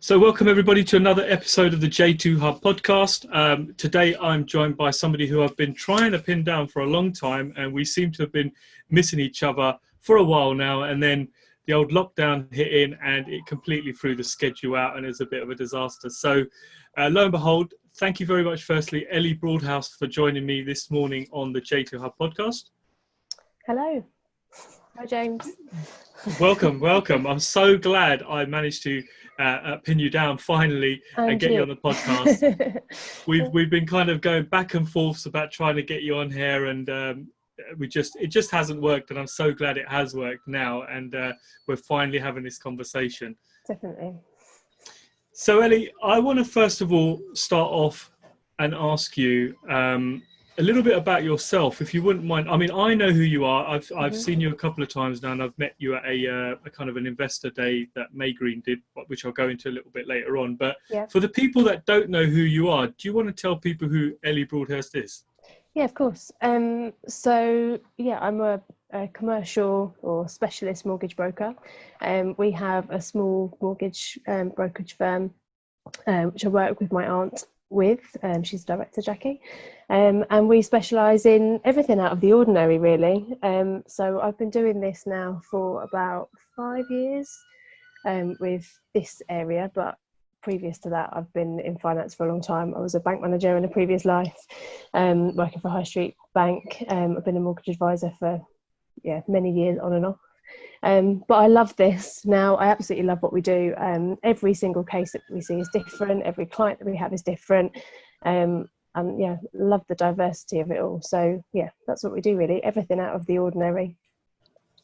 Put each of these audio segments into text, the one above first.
So welcome everybody to another episode of the 𝗂𝗃 podcast. Today I'm joined by somebody who I've been trying to pin down for a long time, and we seem to have been missing each other for a while now, and then the old lockdown hit in and it completely threw the schedule out and it's a bit of a disaster. So lo and behold, thank you very much firstly, Ellie Broadhouse, for joining me this morning on the 𝗂𝗃 podcast. Hello. Hi James. Welcome. I'm so glad I managed to pin you down finally and get you on the podcast. We've been kind of going back and forth about trying to get you on here, and it just hasn't worked, and I'm so glad it has worked now, and we're finally having this conversation. Definitely. So Ellie, I want to first of all start off and ask you a little bit about yourself, if you wouldn't mind. I mean, I know who you are. I've seen you a couple of times now, and I've met you at a kind of an investor day that Maygreen did, which I'll go into a little bit later on. But yeah, for the people that don't know who you are, do you want to tell people who Ellie Broadhouse is? Yeah, of course. So yeah, I'm a commercial or specialist mortgage broker. We have a small mortgage brokerage firm, which I work with my aunt with. She's director, Jackie. And we specialise in everything out of the ordinary, really. So I've been doing this now for about 5 years with this area, but previous to that, I've been in finance for a long time. I was a bank manager in a previous life, working for High Street Bank. I've been a mortgage advisor for many years on and off. But I love this now. I absolutely love what we do. Every single case that we see is different. Every client that we have is different. And yeah, love the diversity of it all. So yeah, that's what we do really. Everything out of the ordinary.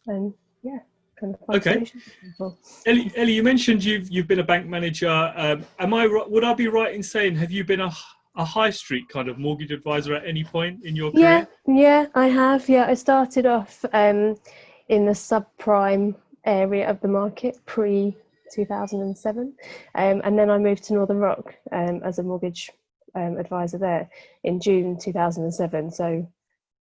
And yeah, kind of okay. Ellie, you mentioned you've been a bank manager. Would I be right in saying, have you been a high street kind of mortgage advisor at any point in your career? Yeah, I have. Yeah, I started off in the subprime area of the market pre-2007, and then I moved to Northern Rock as a mortgage advisor there in June 2007. So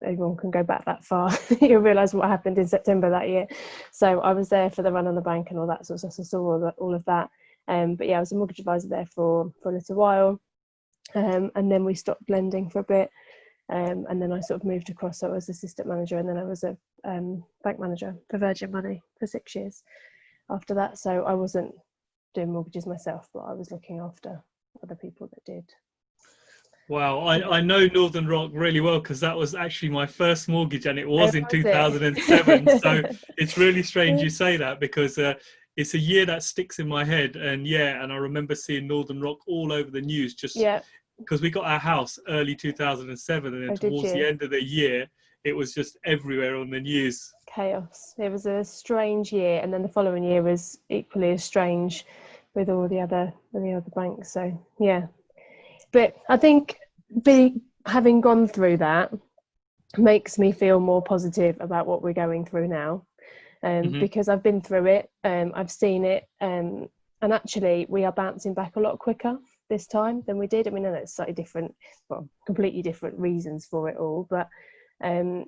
everyone can go back that far. You'll realise what happened in September that year. So I was there for the run on the bank and all that sort of stuff. So I saw all of that. But yeah, I was a mortgage advisor there for a little while. And then we stopped lending for a bit. And then I sort of moved across. So I was assistant manager, and then I was a bank manager for Virgin Money for 6 years after that. So I wasn't doing mortgages myself, but I was looking after other people that did. Wow, I know Northern Rock really well, because that was actually my first mortgage, and it was in 2007. So it's really strange you say that, because it's a year that sticks in my head. And I remember seeing Northern Rock all over the news, just because we got our house early 2007, and then towards the end of the year, it was just everywhere on the news. Chaos. It was a strange year, and then the following year was equally as strange with all the other banks. So yeah. But I think having gone through that makes me feel more positive about what we're going through now, because I've been through it, I've seen it, and actually we are bouncing back a lot quicker this time than we did. I mean, I know it's slightly different, well, completely different reasons for it all, but there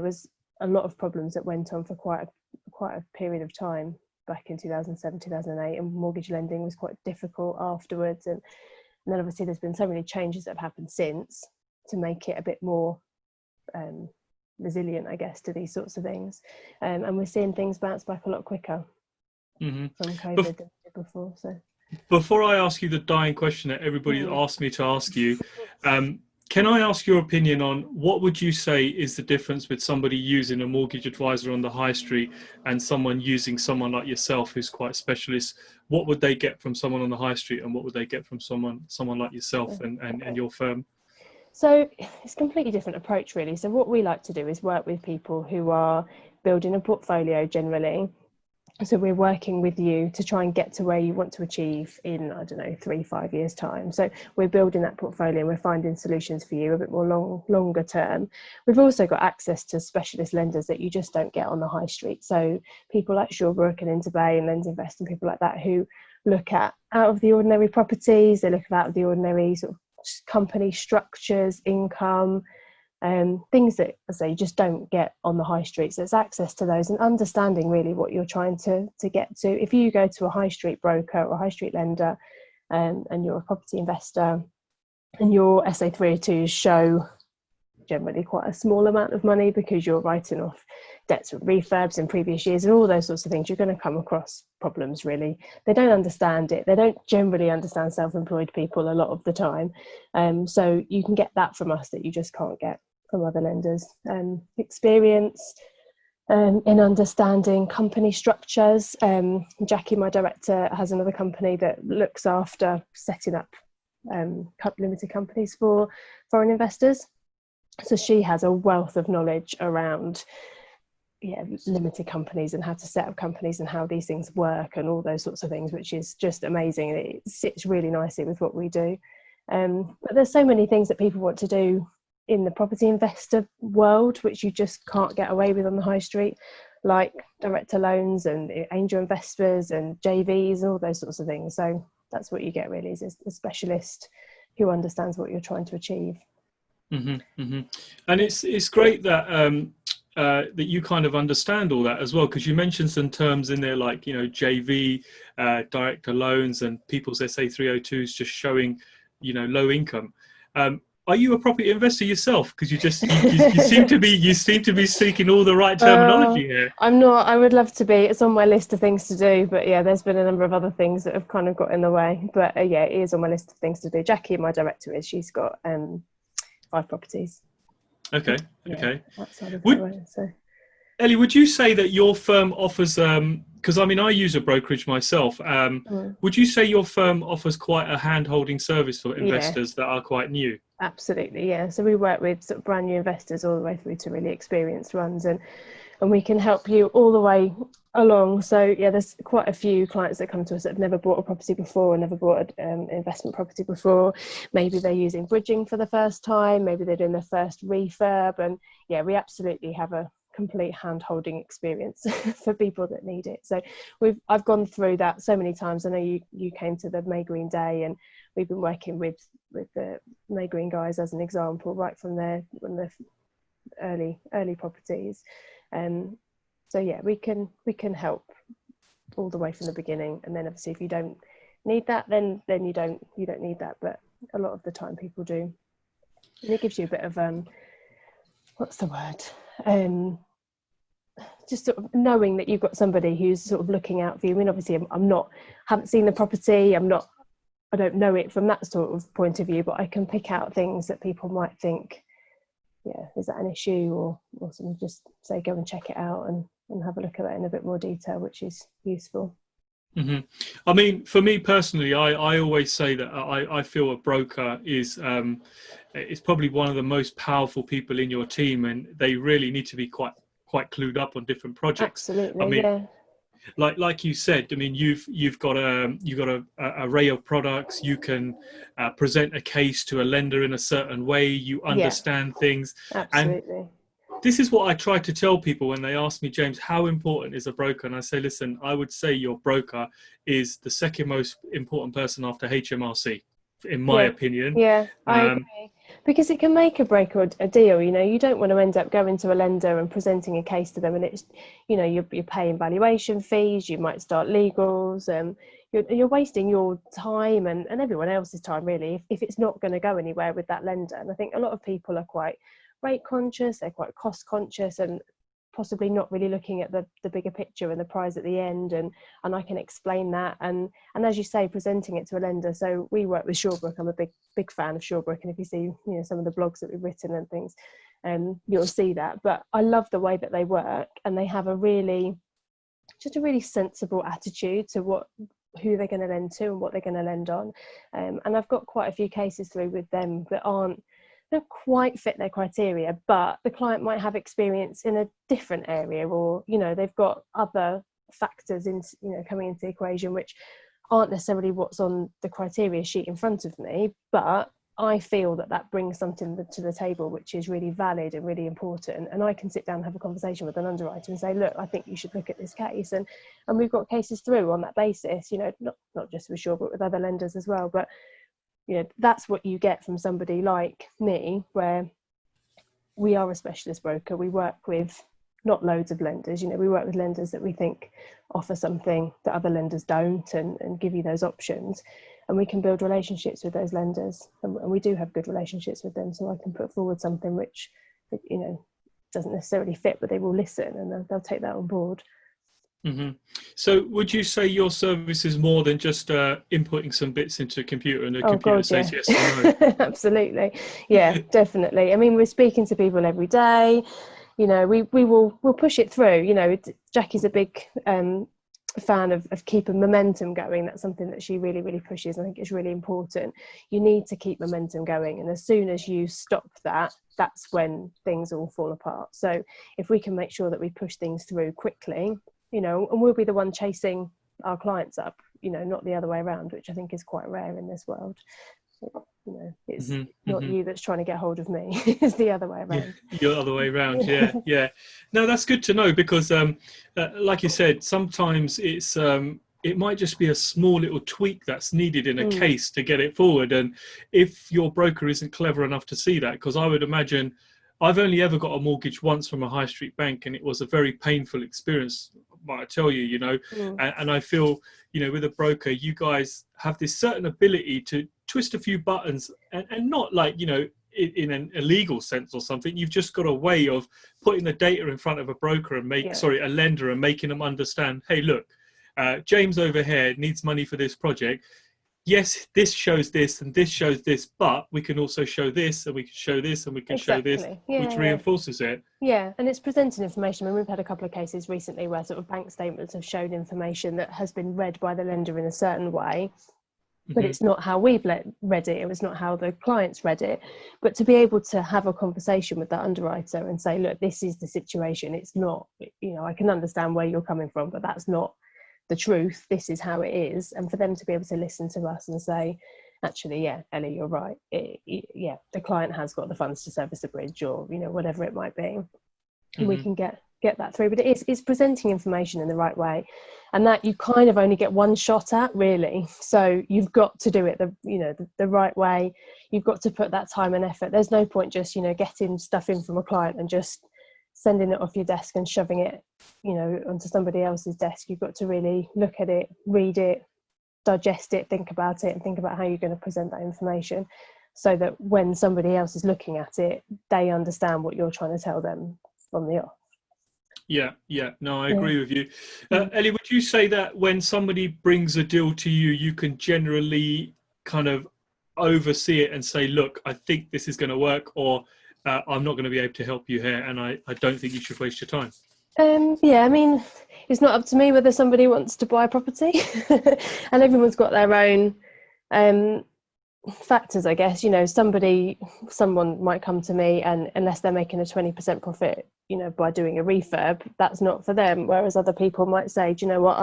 was a lot of problems that went on for quite a period of time back in 2007, 2008, and mortgage lending was quite difficult afterwards. And then obviously there's been so many changes that have happened since to make it a bit more resilient, I guess, to these sorts of things. And we're seeing things bounce back a lot quicker from COVID than we did before. So before I ask you the dying question that everybody's asked me to ask you, can I ask your opinion on what would you say is the difference with somebody using a mortgage advisor on the high street and someone using someone like yourself who's quite specialist? What would they get from someone on the high street, and what would they get from someone like yourself and your firm? So it's a completely different approach, really. So what we like to do is work with people who are building a portfolio generally. So we're working with you to try and get to where you want to achieve in, 3-5 years time. So we're building that portfolio, and we're finding solutions for you a bit more longer term. We've also got access to specialist lenders that you just don't get on the high street. So people like 𝗁𝗏 and 𝗵𝗏 and LensInvest and people like that, who look at out of the ordinary properties, they look at out of the ordinary sort of company structures, income, things that, as I say, you just don't get on the high street. So it's access to those and understanding really what you're trying to get to. If you go to a high street broker or a high street lender, and you're a property investor, and your SA302s show generally quite a small amount of money because you're writing off debts with refurbs in previous years and all those sorts of things, you're going to come across problems really. They don't understand it. They don't generally understand self-employed people a lot of the time. So you can get that from us that you just can't get from other lenders. Experience in understanding company structures. Jackie, my director, has another company that looks after setting up limited companies for foreign investors. So she has a wealth of knowledge around limited companies and how to set up companies and how these things work and all those sorts of things, which is just amazing. It sits really nicely with what we do. But there's so many things that people want to do in the property investor world which you just can't get away with on the high street, like director loans and angel investors and JVs and all those sorts of things. So that's what you get really, is a specialist who understands what you're trying to achieve. And it's great that that you kind of understand all that as well, because you mentioned some terms in there like, you know, JV, director loans, and people's SA302s just showing, you know, low income. Are you a property investor yourself? Because you seem to be seeking all the right terminology here. I'm not. I would love to be. It's on my list of things to do, but yeah, there's been a number of other things that have kind of got in the way. But yeah, it is on my list of things to do. Jackie, my director, she's got 5 properties. Okay. Outside of that way, so. Ellie, would you say that your firm offers, because I mean, I use a brokerage myself, would you say your firm offers quite a hand-holding service for investors that are quite new? Absolutely, yeah. So we work with sort of brand new investors all the way through to really experienced ones, and we can help you all the way along. So yeah, there's quite a few clients that come to us that have never bought a property before, never bought an investment property before. Maybe they're using bridging for the first time, maybe they're doing their first refurb, and yeah, we absolutely have a complete hand-holding experience for people that need it. So I've gone through that so many times. I know you came to the Maygreen day, and we've been working with the Maygreen guys as an example, right from the early properties. So yeah, we can help all the way from the beginning, and then obviously if you don't need that, then you don't need that. But a lot of the time people do, and it gives you a bit of what's the word? Just sort of knowing that you've got somebody who's sort of looking out for you. I mean, obviously haven't seen the property. I don't know it from that sort of point of view, but I can pick out things that people might think, yeah, is that an issue, or something, just say, go and check it out and have a look at that in a bit more detail, which is useful. I mean, for me personally, I always say that I feel a broker is probably one of the most powerful people in your team, and they really need to be quite clued up on different projects. Absolutely, I mean, yeah. Like you said, I mean, you've got a array of products. You can present a case to a lender in a certain way. You understand things. Absolutely. And this is what I try to tell people when they ask me, James, how important is a broker? And I say, listen, I would say your broker is the second most important person after HMRC, in my opinion. Yeah, I agree. Because it can make a break or a deal. You know, you don't want to end up going to a lender and presenting a case to them, and it's, you know, you're paying valuation fees, you might start legals, you're wasting your time and everyone else's time really if it's not going to go anywhere with that lender. And I think a lot of people are quite rate conscious, they're quite cost conscious, and possibly not really looking at the bigger picture and the prize at the end, and I can explain that, and as you say, presenting it to a lender. So we work with 𝗁𝗏. I'm a big fan of 𝗁𝗏, and if you see, you know, some of the blogs that we've written and things, you'll see that. But I love the way that they work, and they have a really sensible attitude to who they're going to lend to and what they're going to lend on, and I've got quite a few cases through with them that don't quite fit their criteria, but the client might have experience in a different area, or, you know, they've got other factors coming into the equation which aren't necessarily what's on the criteria sheet in front of me, but I feel that brings something to the table which is really valid and really important, and I can sit down and have a conversation with an underwriter and say, look, I think you should look at this case, and we've got cases through on that basis, you know, not just with 𝗁𝗏, but with other lenders as well. But you know, that's what you get from somebody like me, where we are a specialist broker. We work with not loads of lenders. We work with lenders that we think offer something that other lenders don't, and give you those options. And we can build relationships with those lenders, and we do have good relationships with them. So I can put forward something which, doesn't necessarily fit, but they will listen, and they'll take that on board. Mm-hmm. So would you say your service is more than just inputting some bits into a computer and the computer says yes or no? Absolutely. Yeah, definitely. I mean, we're speaking to people every day. We'll push it through. Jackie's a big fan of keeping momentum going. That's something that she really, really pushes. I think it's really important. You need to keep momentum going, and as soon as you stop that, that's when things all fall apart. So if we can make sure that we push things through quickly, and we'll be the one chasing our clients up, not the other way around, which I think is quite rare in this world. It's not you that's trying to get hold of me. It's the other way around. Yeah, the other way around. Yeah. No, that's good to know, because like you said, sometimes it might just be a small little tweak that's needed in a case to get it forward. And if your broker isn't clever enough to see that, because I would imagine, I've only ever got a mortgage once from a high street bank, and it was a very painful experience, might I tell you, and I feel, with a broker, you guys have this certain ability to twist a few buttons, and not like, in an illegal sense or something. You've just got a way of putting the data in front of a broker and a lender, and making them understand, hey, look, James over here needs money for this project. Yes, this shows this and this shows this, but we can also show this, and we can show this, and we can show this, which reinforces it. Yeah, and it's presenting information. I mean, we've had a couple of cases recently where sort of bank statements have shown information that has been read by the lender in a certain way, but it's not how we've read it. It was not how the clients read it. But to be able to have a conversation with that underwriter and say, look, this is the situation. It's not, I can understand where you're coming from, but that's not the truth. This is how it is. And for them to be able to listen to us and say, actually, yeah, Ellie, you're right. The client has got the funds to service the bridge, or whatever it might be, and we can get that through. But it's presenting information in the right way, and that you kind of only get one shot at, really. So you've got to do it the right way. You've got to put that time and effort. There's no point just getting stuff in from a client and just sending it off your desk and shoving it onto somebody else's desk. You've got to really look at it, read it, digest it, think about it, and think about how you're going to present that information, so that when somebody else is looking at it, they understand what you're trying to tell them from the off. Yeah. No, I agree with you. Ellie, would you say that when somebody brings a deal to you, you can generally kind of oversee it and say, look, I think this is going to work, or I'm not going to be able to help you here, and I don't think you should waste your time? I mean, it's not up to me whether somebody wants to buy a property and everyone's got their own factors, I guess. Someone might come to me, and unless they're making a 20% profit by doing a refurb, that's not for them. Whereas other people might say, do you know what,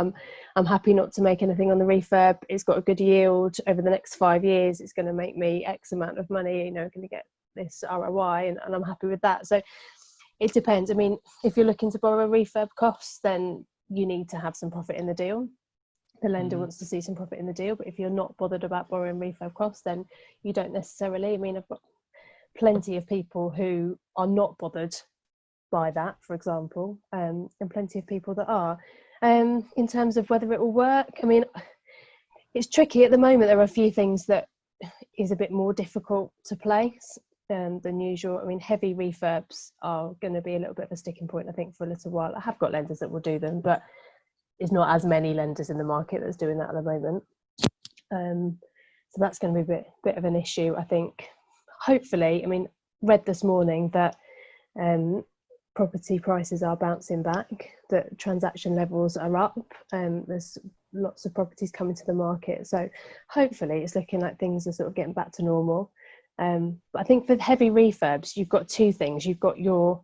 I'm happy not to make anything on the refurb. It's got a good yield over the next 5 years. It's going to make me X amount of money, going to get this ROI, and I'm happy with that. So it depends. I mean, if you're looking to borrow refurb costs, then you need to have some profit in the deal. The lender wants to see some profit in the deal. But if you're not bothered about borrowing refurb costs, then you don't necessarily. I mean, I've got plenty of people who are not bothered by that, for example, and plenty of people that are. In terms of whether it will work, I mean, it's tricky at the moment. There are a few things that is a bit more difficult to place than usual. I mean, heavy refurbs are going to be a little bit of a sticking point, I think, for a little while. I have got lenders that will do them, but there's not as many lenders in the market that's doing that at the moment. So that's going to be a bit of an issue, I think. Hopefully, I mean, read this morning that property prices are bouncing back, that transaction levels are up, there's lots of properties coming to the market. So hopefully it's looking like things are sort of getting back to normal. But I think for heavy refurbs, you've got two things. You've got your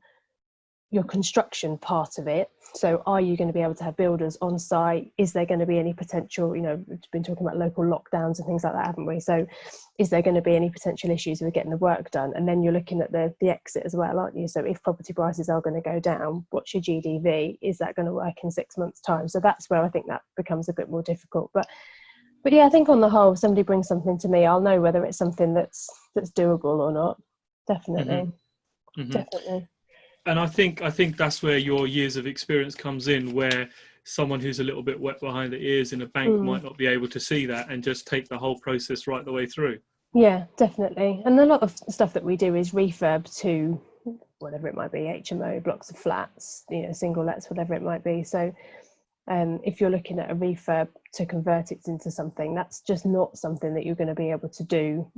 construction part of it. So are you going to be able to have builders on site? Is there going to be any potential, we've been talking about local lockdowns and things like that, haven't we? So is there going to be any potential issues with getting the work done? And then you're looking at the exit as well, aren't you? So if property prices are going to go down, what's your GDV? Is that going to work in 6 months' time? So that's where I think that becomes a bit more difficult. But yeah, I think on the whole, if somebody brings something to me, I'll know whether it's something that's doable or not. Definitely. Definitely. And I think that's where your years of experience comes in, where someone who's a little bit wet behind the ears in a bank might not be able to see that and just take the whole process right the way through. Yeah, definitely. And a lot of stuff that we do is refurb to whatever it might be, HMO, blocks of flats, single lets, whatever it might be. So if you're looking at a refurb to convert it into something, that's just not something that you're going to be able to do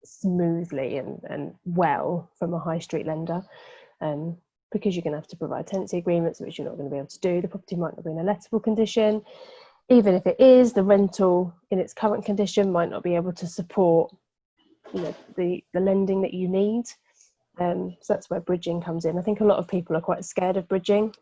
smoothly and well from a high street lender, because you're going to have to provide tenancy agreements, which you're not going to be able to do. The property might not be in a lettable condition. Even if it is, the rental in its current condition might not be able to support the lending that you need. So that's where bridging comes in. I think a lot of people are quite scared of bridging.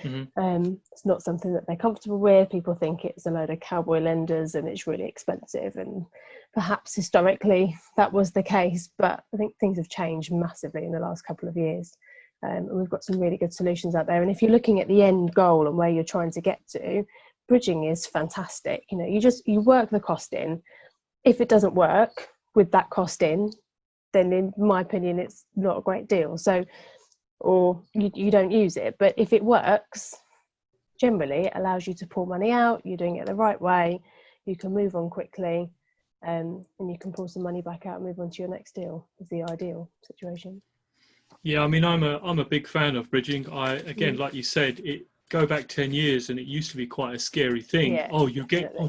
It's not something that they're comfortable with. People think it's a load of cowboy lenders and it's really expensive, and perhaps historically that was the case, but I think things have changed massively in the last couple of years, and we've got some really good solutions out there. And if you're looking at the end goal and where you're trying to get to, bridging is fantastic. You work the cost in. If it doesn't work with that cost in, then in my opinion it's not a great deal. So, or you don't use it. But if it works, generally it allows you to pull money out. You're doing it the right way. You can move on quickly, and you can pull some money back out and move on to your next deal. Is the ideal situation. Yeah, I mean, I'm a big fan of bridging. Like you said, go back 10 years and it used to be quite a scary thing. Yeah,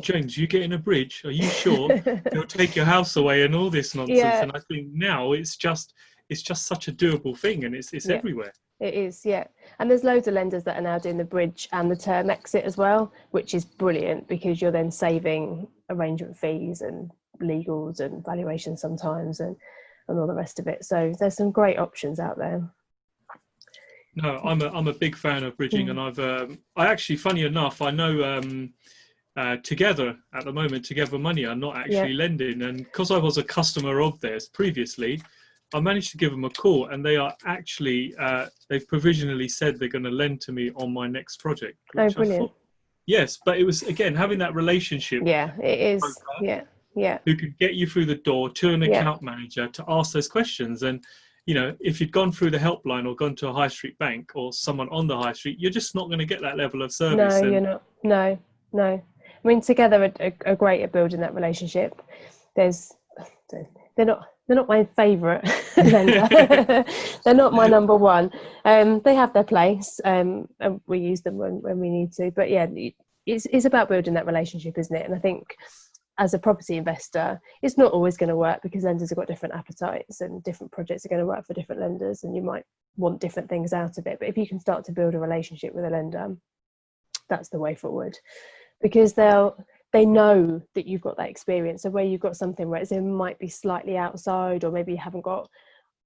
James, you get in a bridge, are you sure? They'll take your house away and all this nonsense. Yeah. And I think now it's just such a doable thing, and it's everywhere. It is, yeah. And there's loads of lenders that are now doing the bridge and the term exit as well, which is brilliant, because you're then saving arrangement fees and legals and valuations sometimes and all the rest of it. So there's some great options out there. No, I'm a big fan of bridging, and I actually, funny enough, I know Together at the moment, Together Money are not actually lending, and because I was a customer of theirs previously, I managed to give them a call, and they are actually they've provisionally said they're going to lend to me on my next project. Oh, brilliant! Yes, but it was again having that relationship. Yeah, it is. Yeah. Who could get you through the door to an account manager to ask those questions. And if you'd gone through the helpline or gone to a high street bank or someone on the high street, you're just not going to get that level of service. No, you're not. No. I mean, Together are great at building that relationship. They're not my favourite lender. They're not my number one. They have their place, and we use them when we need to. But yeah, it's about building that relationship, isn't it? And I think as a property investor, it's not always going to work, because lenders have got different appetites and different projects are going to work for different lenders, and you might want different things out of it. But if you can start to build a relationship with a lender, that's the way forward, because they know that you've got that experience. So where you've got something where it might be slightly outside, or maybe you haven't got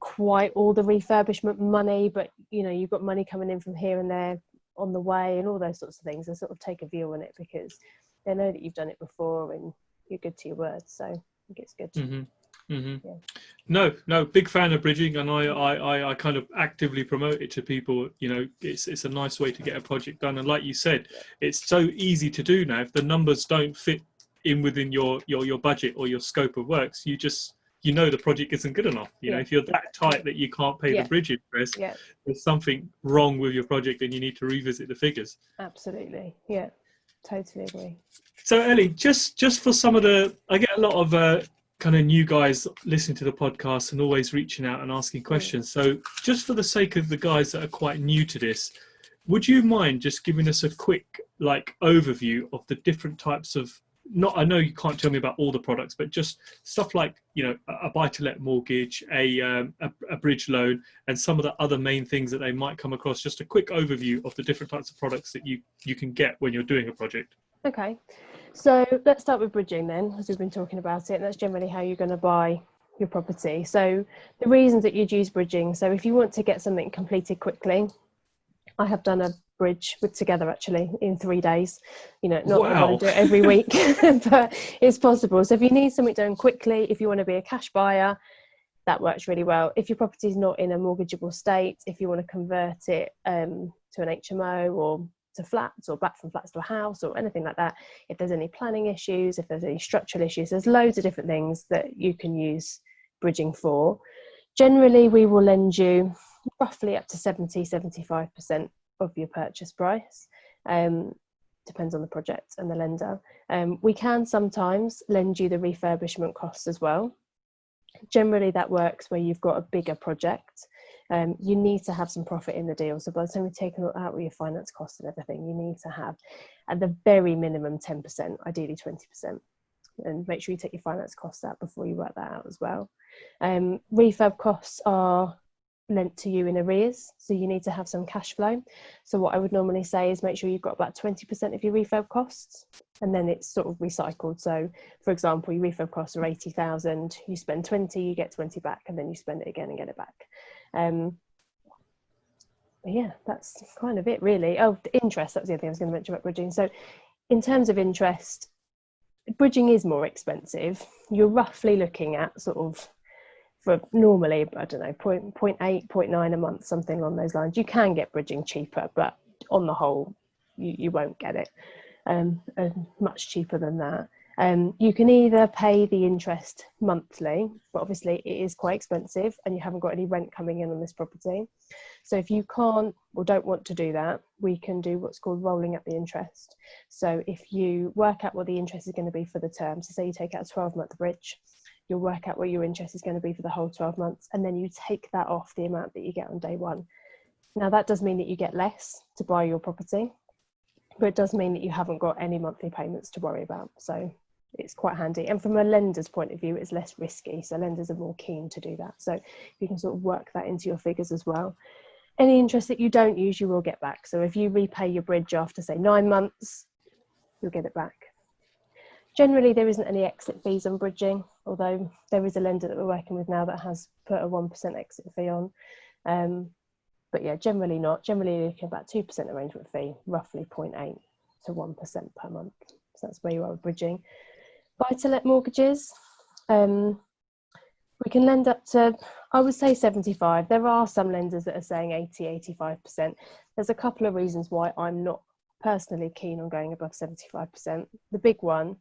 quite all the refurbishment money, but you've got money coming in from here and there on the way, and all those sorts of things, they sort of take a view on it because they know that you've done it before and you're good to your word. So I think it's good. Yeah. No, big fan of bridging, and I kind of actively promote it to people. It's a nice way to get a project done, and like you said, it's so easy to do now. If the numbers don't fit in within your budget or your scope of works, you the project isn't good enough. If you're that tight that you can't pay the bridge interest, there's something wrong with your project and you need to revisit the figures. Absolutely. Yeah, totally agree. So Ellie, just for some of I get a lot of kind of new guys listening to the podcast and always reaching out and asking questions. So just for the sake of the guys that are quite new to this, would you mind just giving us a quick overview of the different types of, I know you can't tell me about all the products, but just stuff like, a buy-to-let mortgage, a bridge loan, and some of the other main things that they might come across. Just a quick overview of the different types of products that you can get when you're doing a project. Okay, so let's start with bridging then, as we've been talking about it, and that's generally how you're going to buy your property. So the reasons that you'd use bridging, so if you want to get something completed quickly, I have done a bridge with Together actually in 3 days. Not that I want to do it every week, but it's possible. So if you need something done quickly, if you want to be a cash buyer, that works really well. If your property is not in a mortgageable state, if you want to convert it to an HMO or to flats, or back from flats to a house, or anything like that, if there's any planning issues, if there's any structural issues, there's loads of different things that you can use bridging for. Generally, we will lend you roughly up to 70-75% of your purchase price. Depends on the project and the lender. We can sometimes lend you the refurbishment costs as well. Generally, that works where you've got a bigger project. You need to have some profit in the deal. So by the time you've taken out all your finance costs and everything, you need to have at the very minimum 10%, ideally 20%. And make sure you take your finance costs out before you work that out as well. Refurb costs are lent to you in arrears, so you need to have some cash flow. So what I would normally say is make sure you've got about 20% of your refurb costs, and then it's sort of recycled. So for example, your refurb costs are 80,000, you spend 20, you get 20 back, and then you spend it again and get it back. Yeah, that's kind of it really. Oh, the interest, that's the other thing I was going to mention about bridging. So in terms of interest, bridging is more expensive. You're roughly looking at sort of, for normally, I don't know, 0.8, 0.9 a month, something along those lines. You can get bridging cheaper, but on the whole, you won't get it much cheaper than that. You can either pay the interest monthly, but obviously it is quite expensive and you haven't got any rent coming in on this property. So if you can't or don't want to do that, we can do what's called rolling up the interest. So if you work out what the interest is going to be for the term, so say you take out a 12-month bridge, you'll work out what your interest is going to be for the whole 12 months, and then you take that off the amount that you get on day one. Now that does mean that you get less to buy your property, but it does mean that you haven't got any monthly payments to worry about. So it's quite handy. And from a lender's point of view, it's less risky. So lenders are more keen to do that. So you can sort of work that into your figures as well. Any interest that you don't use, you will get back. So if you repay your bridge after say 9 months, you'll get it back. Generally, there isn't any exit fees on bridging, although there is a lender that we're working with now that has put a 1% exit fee on. But yeah, generally not. Generally, you're looking at about 2% arrangement fee, roughly 0.8 to 1% per month. So that's where you are with bridging. Buy-to-let mortgages, we can lend up to, I would say 75. There are some lenders that are saying 80-85%. There's a couple of reasons why I'm not personally keen on going above 75%. The big one,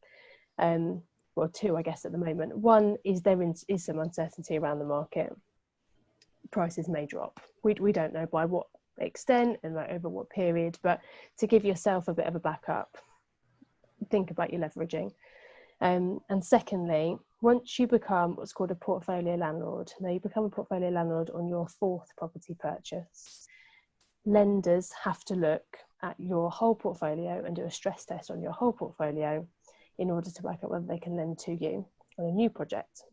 well, two, I guess, at the moment. One is there is some uncertainty around the market. Prices may drop. We don't know by what extent and like over what period, but to give yourself a bit of a backup, think about your leveraging. And secondly, once you become what's called a portfolio landlord, now you become a portfolio landlord on your 4th property purchase, lenders have to look at your whole portfolio and do a stress test on your whole portfolio in order to work out whether they can lend to you on a new project.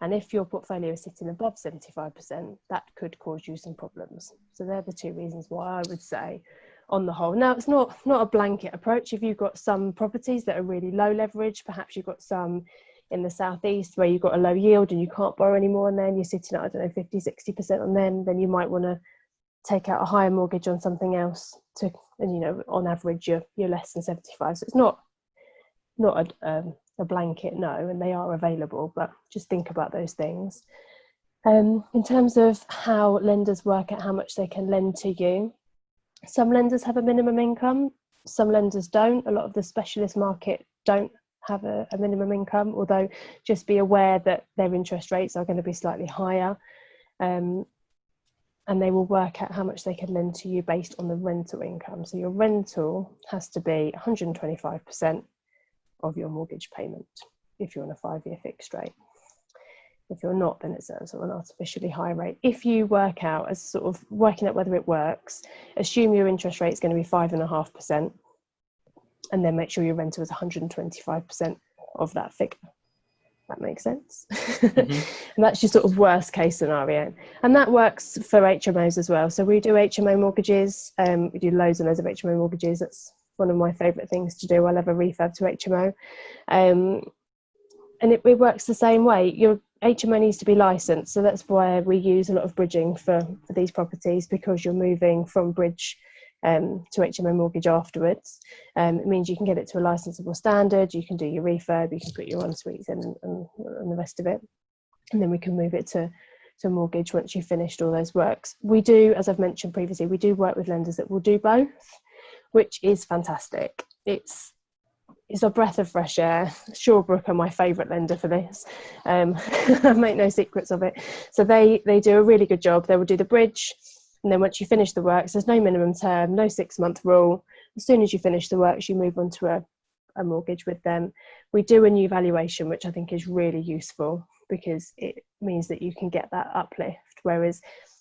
And if your portfolio is sitting above 75%, that could cause you some problems. So they're the two reasons why I would say on the whole. Now, it's not a blanket approach. If you've got some properties that are really low leverage, perhaps you've got some in the southeast where you've got a low yield and you can't borrow anymore, and then you're sitting at, I don't know, 50-60% on them, then you might want to take out a higher mortgage on something else to, and you know, on average you're less than 75. So it's not a blanket no, and they are available, but just think about those things. In terms of how lenders work out how much they can lend to you, some lenders have a minimum income, some lenders don't. A lot of the specialist market don't have a minimum income, although just be aware that their interest rates are going to be slightly higher, and they will work out how much they can lend to you based on the rental income. So your rental has to be 125% of your mortgage payment if you're on a 5-year fixed rate. If you're not, then it's a sort of an artificially high rate. If you work out as sort of working out whether it works, assume your interest rate is going to be 5.5%, and then make sure your rental is 125% of that figure. That makes sense. Mm-hmm. And that's your sort of worst case scenario. And that works for HMOs as well. So we do HMO mortgages. We do loads and loads of HMO mortgages. That's one of my favourite things to do. I love a refurb to HMO. And it works the same way. Your HMO needs to be licensed. So that's why we use a lot of bridging for these properties, because you're moving from bridge to HMO mortgage afterwards. It means you can get it to a licensable standard, you can do your refurb, you can put your en-suites in and the rest of it, and then we can move it to mortgage once you've finished all those works. We do, as I've mentioned previously, we do work with lenders that will do both, which is fantastic. It's it's a breath of fresh air. 𝗁𝗃 are my favourite lender for this. I make no secrets of it. So they do a really good job. They will do the bridge, and then once you finish the works, there's no minimum term, no 6-month rule. As soon as you finish the works, you move on to a mortgage with them. We do a new valuation, which I think is really useful because it means that you can get that uplift, whereas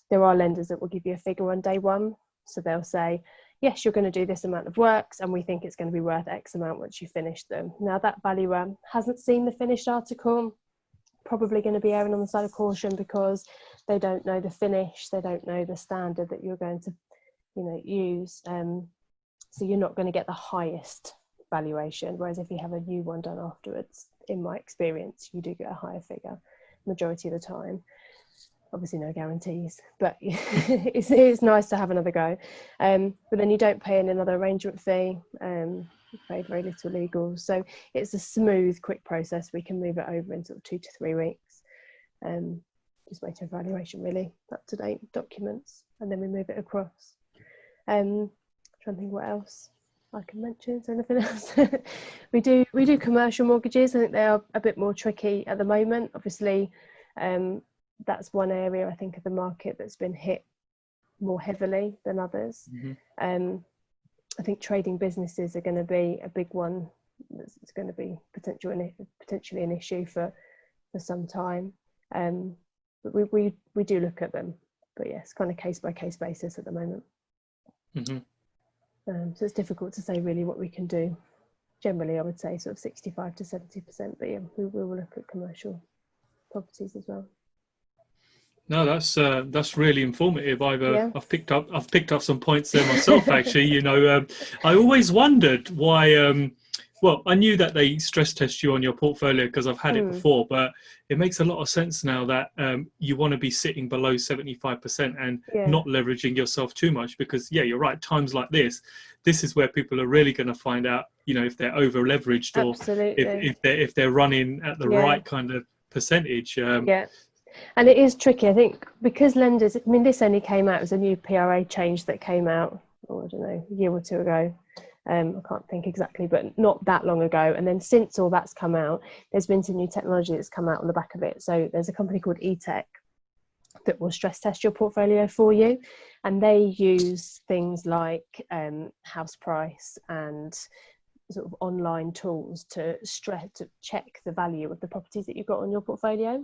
there are lenders that will give you a figure on day one. So they'll say, yes, you're going to do this amount of works and we think it's going to be worth X amount once you finish them. Now that valuer hasn't seen the finished article, probably going to be erring on the side of caution because they don't know the finish, they don't know the standard that you're going to use. So you're not going to get the highest valuation, whereas if you have a new one done afterwards, in my experience, you do get a higher figure majority of the time. Obviously no guarantees, but it's nice to have another go. But then you don't pay another arrangement fee, you pay very little legal. So it's a smooth, quick process. We can move it over in sort of 2 to 3 weeks. Just waiting for valuation, really, up-to-date documents, and then we move it across. Trying to think what else I can mention. Is there anything else? we do commercial mortgages. I think they are a bit more tricky at the moment. Obviously, that's one area I think of the market that's been hit more heavily than others. I think trading businesses are going to be a big one. It's going to be potentially an issue for some time. But we do look at them. But yes, kind of case by case basis at the moment. So it's difficult to say really what we can do. Generally, I would say sort of 65 to 70%. But yeah, we will look at commercial properties as well. No, that's really informative. I've picked up some points there myself. Actually, I always wondered why. Well, I knew that they stress test you on your portfolio because I've had it before, but it makes a lot of sense now that you want to be sitting below 75% and not leveraging yourself too much because, you're right. Times like this is where people are really going to find out, if they're over leveraged or if they're running at the right kind of percentage. And it is tricky, I think, because lenders, this only came out as a new PRA change that came out, I don't know, a year or two ago. I can't think exactly, but not that long ago. And then since all that's come out, there's been some new technology that's come out on the back of it. So there's a company called 𝗍𝗃 that will stress test your portfolio for you. And they use things like house price and sort of online tools to check the value of the properties that you've got on your portfolio.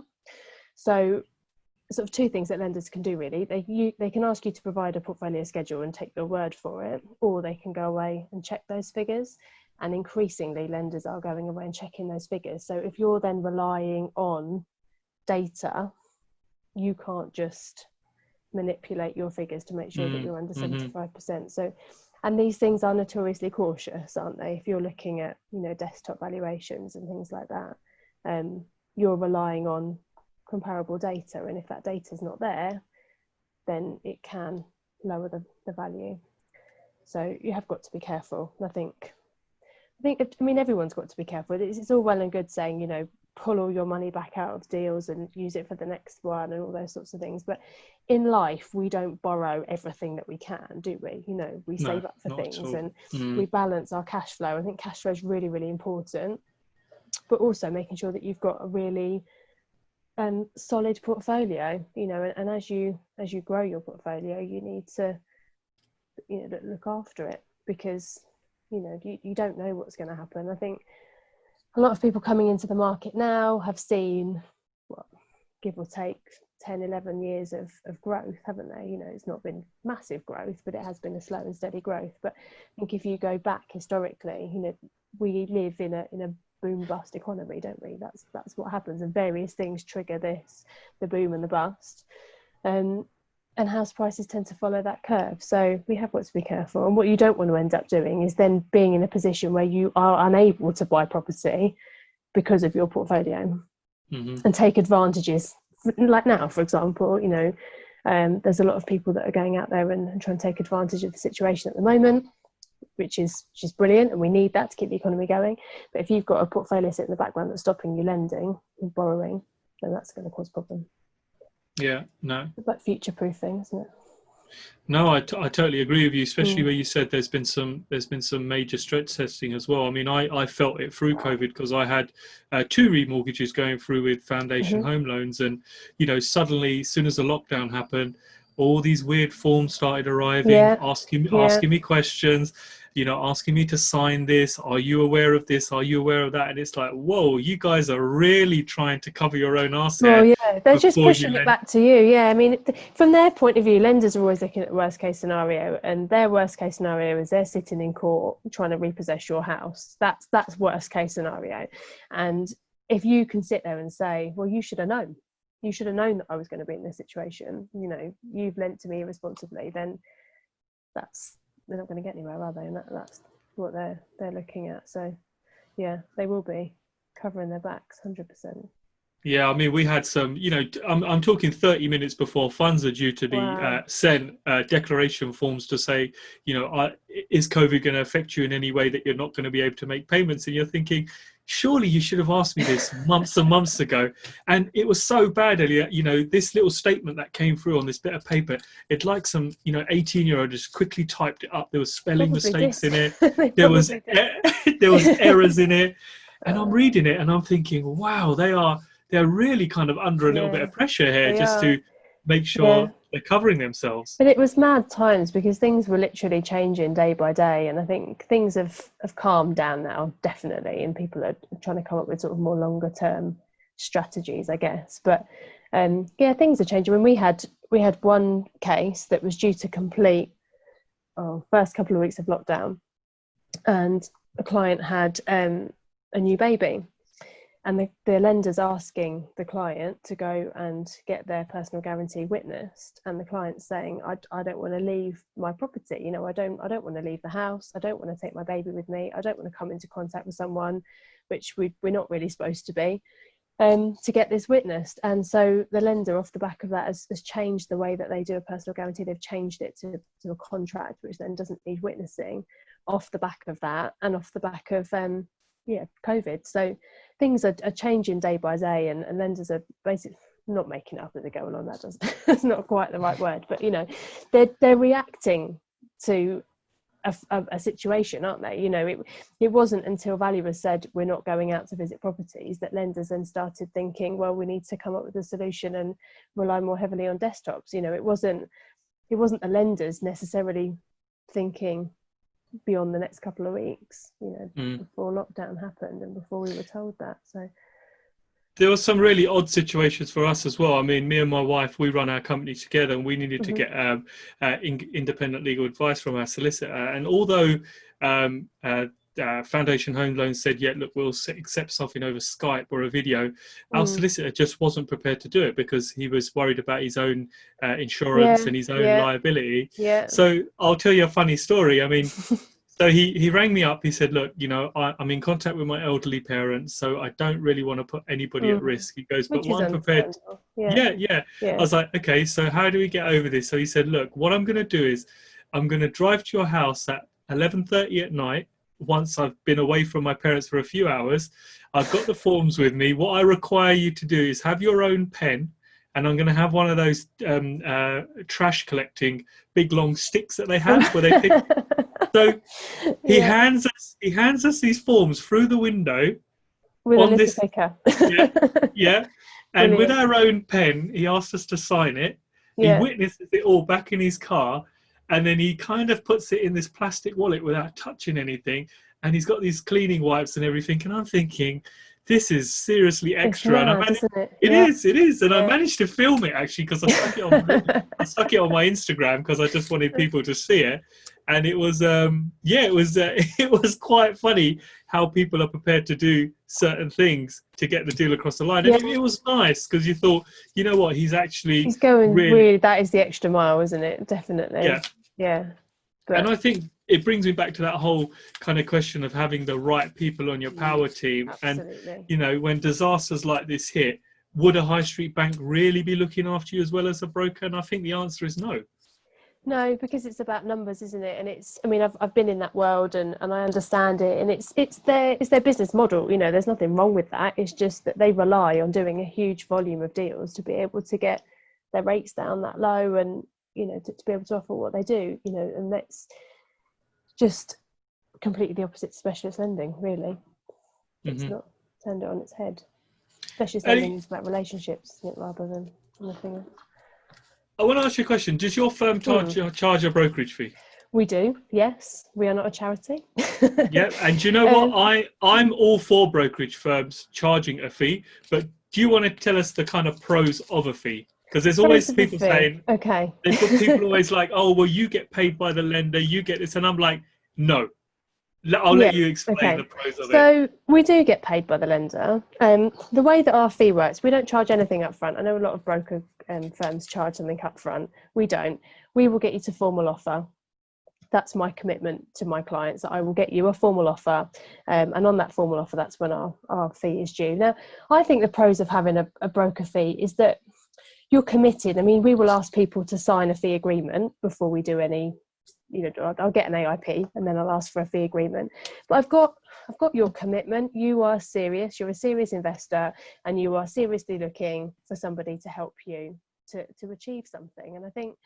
So sort of two things that lenders can do really. They can ask you to provide a portfolio schedule and take your word for it, or they can go away and check those figures. And increasingly lenders are going away and checking those figures. So if you're then relying on data, you can't just manipulate your figures to make sure that you're under 75%. So, and these things are notoriously cautious, aren't they? If you're looking at, desktop valuations and things like that, you're relying on comparable data, and if that data is not there, then it can lower the value. So you have got to be careful. I think everyone's got to be careful. It's all well and good saying, pull all your money back out of deals and use it for the next one and all those sorts of things. But in life, we don't borrow everything that we can, do we? We save up for things and we balance our cash flow. I think cash flow is really, really important, but also making sure that you've got a really solid portfolio, and as you grow your portfolio, you need to look after it because you don't know what's going to happen. I think a lot of people coming into the market now have seen give or take 10-11 years of growth, haven't they? It's not been massive growth, but it has been a slow and steady growth. But I think if you go back historically, we live in a boom bust economy, don't we? That's what happens, and various things trigger the boom and the bust, and house prices tend to follow that curve. So we have got to be careful, and what you don't want to end up doing is then being in a position where you are unable to buy property because of your portfolio and take advantages, like now, for example. There's a lot of people that are going out there and trying to take advantage of the situation at the moment, which is brilliant, and we need that to keep the economy going. But if you've got a portfolio sitting in the background that's stopping you lending and borrowing, then that's going to cause problems. Yeah, no. It's like future-proofing, isn't it? No, I totally agree with you, especially where you said there's been some major stress testing as well. I mean, I felt it through COVID because I had two remortgages going through with foundation home loans, and suddenly, as soon as the lockdown happened, all these weird forms started arriving, asking me questions, asking me to sign this. Are you aware of this? Are you aware of that? And it's like, whoa, you guys are really trying to cover your own arse. Well, yeah, they're just pushing it back to you. Yeah, I mean, from their point of view, lenders are always looking at the worst case scenario, and their worst case scenario is they're sitting in court trying to repossess your house. That's worst case scenario. And if you can sit there and say, well, you should have known. You should have known that I was going to be in this situation. You've lent to me irresponsibly. Then they're not going to get anywhere, are they? And that's what they're looking at. So, yeah, they will be covering their backs, 100%. Yeah, I mean, we had some, I'm talking 30 minutes before funds are due to be sent, declaration forms to say, is COVID going to affect you in any way that you're not going to be able to make payments? And you're thinking, surely you should have asked me this months and months ago. And it was so bad, Ellie, this little statement that came through on this bit of paper, it's like some, 18-year-old just quickly typed it up. There was spelling mistakes in it. There was errors in it. And I'm reading it and I'm thinking, wow, they're really kind of under a little bit of pressure here to make sure they're covering themselves. But it was mad times because things were literally changing day by day, and I think things have calmed down now, definitely, and people are trying to come up with sort of more longer term strategies, I guess. But things are changing. When we had one case that was due to complete first couple of weeks of lockdown, and the client had a new baby. And the lender's asking the client to go and get their personal guarantee witnessed, and the client's saying, I don't want to leave my property. I don't want to leave the house. I don't want to take my baby with me. I don't want to come into contact with someone, which we're not really supposed to be, to get this witnessed. And so the lender, off the back of that, has changed the way that they do a personal guarantee. They've changed it to a contract, which then doesn't need witnessing, off the back of that, and off the back of COVID. So things are changing day by day, and lenders are basically not making it up as they're going on. That's not quite the right word, but they're reacting to a situation, aren't they? It wasn't until valuers said we're not going out to visit properties that lenders then started thinking, well, we need to come up with a solution and rely more heavily on desktops. It wasn't the lenders necessarily thinking beyond the next couple of weeks, before lockdown happened and before we were told that. So there were some really odd situations for us as well. I mean, me and my wife, we run our company together, and we needed to get independent legal advice from our solicitor. And although Foundation Home Loans said, look, we'll accept something over Skype or a video, our solicitor just wasn't prepared to do it because he was worried about his own insurance and his own liability. So I'll tell you a funny story. I mean, so he rang me up. He said, look, I'm in contact with my elderly parents, so I don't really want to put anybody at risk. He goes, but what I'm prepared. I was like, okay, so how do we get over this? So he said, look, what I'm going to do is I'm going to drive to your house at 11:30 at night. Once I've been away from my parents for a few hours, I've got the forms with me. What I require you to do is have your own pen, and I'm going to have one of those trash collecting big long sticks that they have where they pick. So he hands us these forms through the window with on a this picker. And with our own pen, he asked us to sign it. He witnesses it all back in his car. And then he kind of puts it in this plastic wallet without touching anything. And he's got these cleaning wipes and everything. And I'm thinking, this is seriously extra. It is. And I managed to film it actually because I stuck it on my Instagram because I just wanted people to see it. And it was, it was quite funny how people are prepared to do certain things to get the deal across the line. And it was nice because you thought, you know what, he's going really, that is the extra mile, isn't it? Definitely. But, and I think it brings me back to that whole kind of question of having the right people on your power team. Absolutely. And, when disasters like this hit, would a high street bank really be looking after you as well as a broker? And I think the answer is no. No, because it's about numbers, isn't it? And I've been in that world and I understand it, and it's their business model. There's nothing wrong with that. It's just that they rely on doing a huge volume of deals to be able to get their rates down that low, and to be able to offer what they do, and that's just completely the opposite to specialist lending, really. It's not turned it on its head. Specialist lending is about relationships, isn't it, rather than anything else. I want to ask you a question. Does your firm charge a brokerage fee? We do, yes. We are not a charity. Yeah, and do you know what? I'm all for brokerage firms charging a fee, but do you want to tell us the kind of pros of a fee? Because there's always people saying, okay, people always like, oh, well, you get paid by the lender, you get this, and I'm like, no. I'll let you explain the pros of it. So we do get paid by the lender. The way that our fee works, we don't charge anything up front. I know a lot of broker firms charge something up front. We don't. We will get you to formal offer. That's my commitment to my clients, that I will get you a formal offer. And on that formal offer, that's when our fee is due. Now, I think the pros of having a broker fee is that you're committed. I mean, we will ask people to sign a fee agreement before we do any, I'll get an AIP and then I'll ask for a fee agreement. But I've got your commitment. You are serious. You're a serious investor, and you are seriously looking for somebody to help you to achieve something. And I think,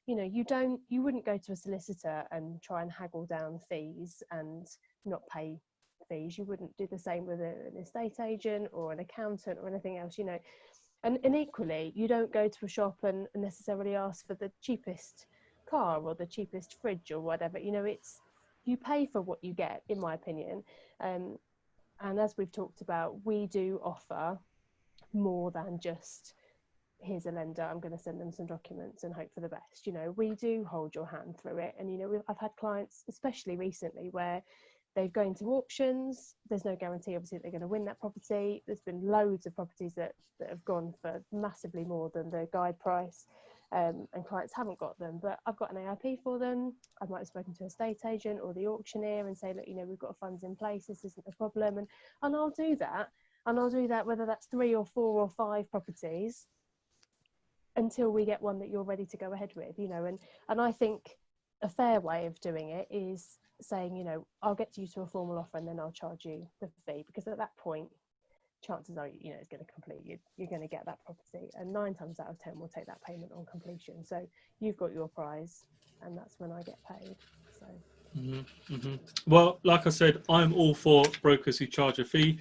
you wouldn't go to a solicitor and try and haggle down fees and not pay fees. You wouldn't do the same with an estate agent or an accountant or anything else, And equally, you don't go to a shop and necessarily ask for the cheapest car or the cheapest fridge or whatever. You pay for what you get, in my opinion. And as we've talked about, we do offer more than just, here's a lender, I'm going to send them some documents and hope for the best. We do hold your hand through it. And I've had clients, especially recently, where they've gone to auctions. There's no guarantee, obviously, that they're going to win that property. There's been loads of properties that have gone for massively more than the guide price, and clients haven't got them. But I've got an AIP for them. I might have spoken to a estate agent or the auctioneer and say, look, we've got funds in place. This isn't a problem, and I'll do that. And I'll do that whether that's 3 or 4 or 5 properties, until we get one that you're ready to go ahead with. And I think a fair way of doing it is saying, I'll get you to a formal offer and then I'll charge you the fee, because at that point, chances are, it's going to complete. You're going to get that property, and 9 times out of 10 we'll take that payment on completion. So you've got your prize, and that's when I get paid. So. Well, like I said, I'm all for brokers who charge a fee.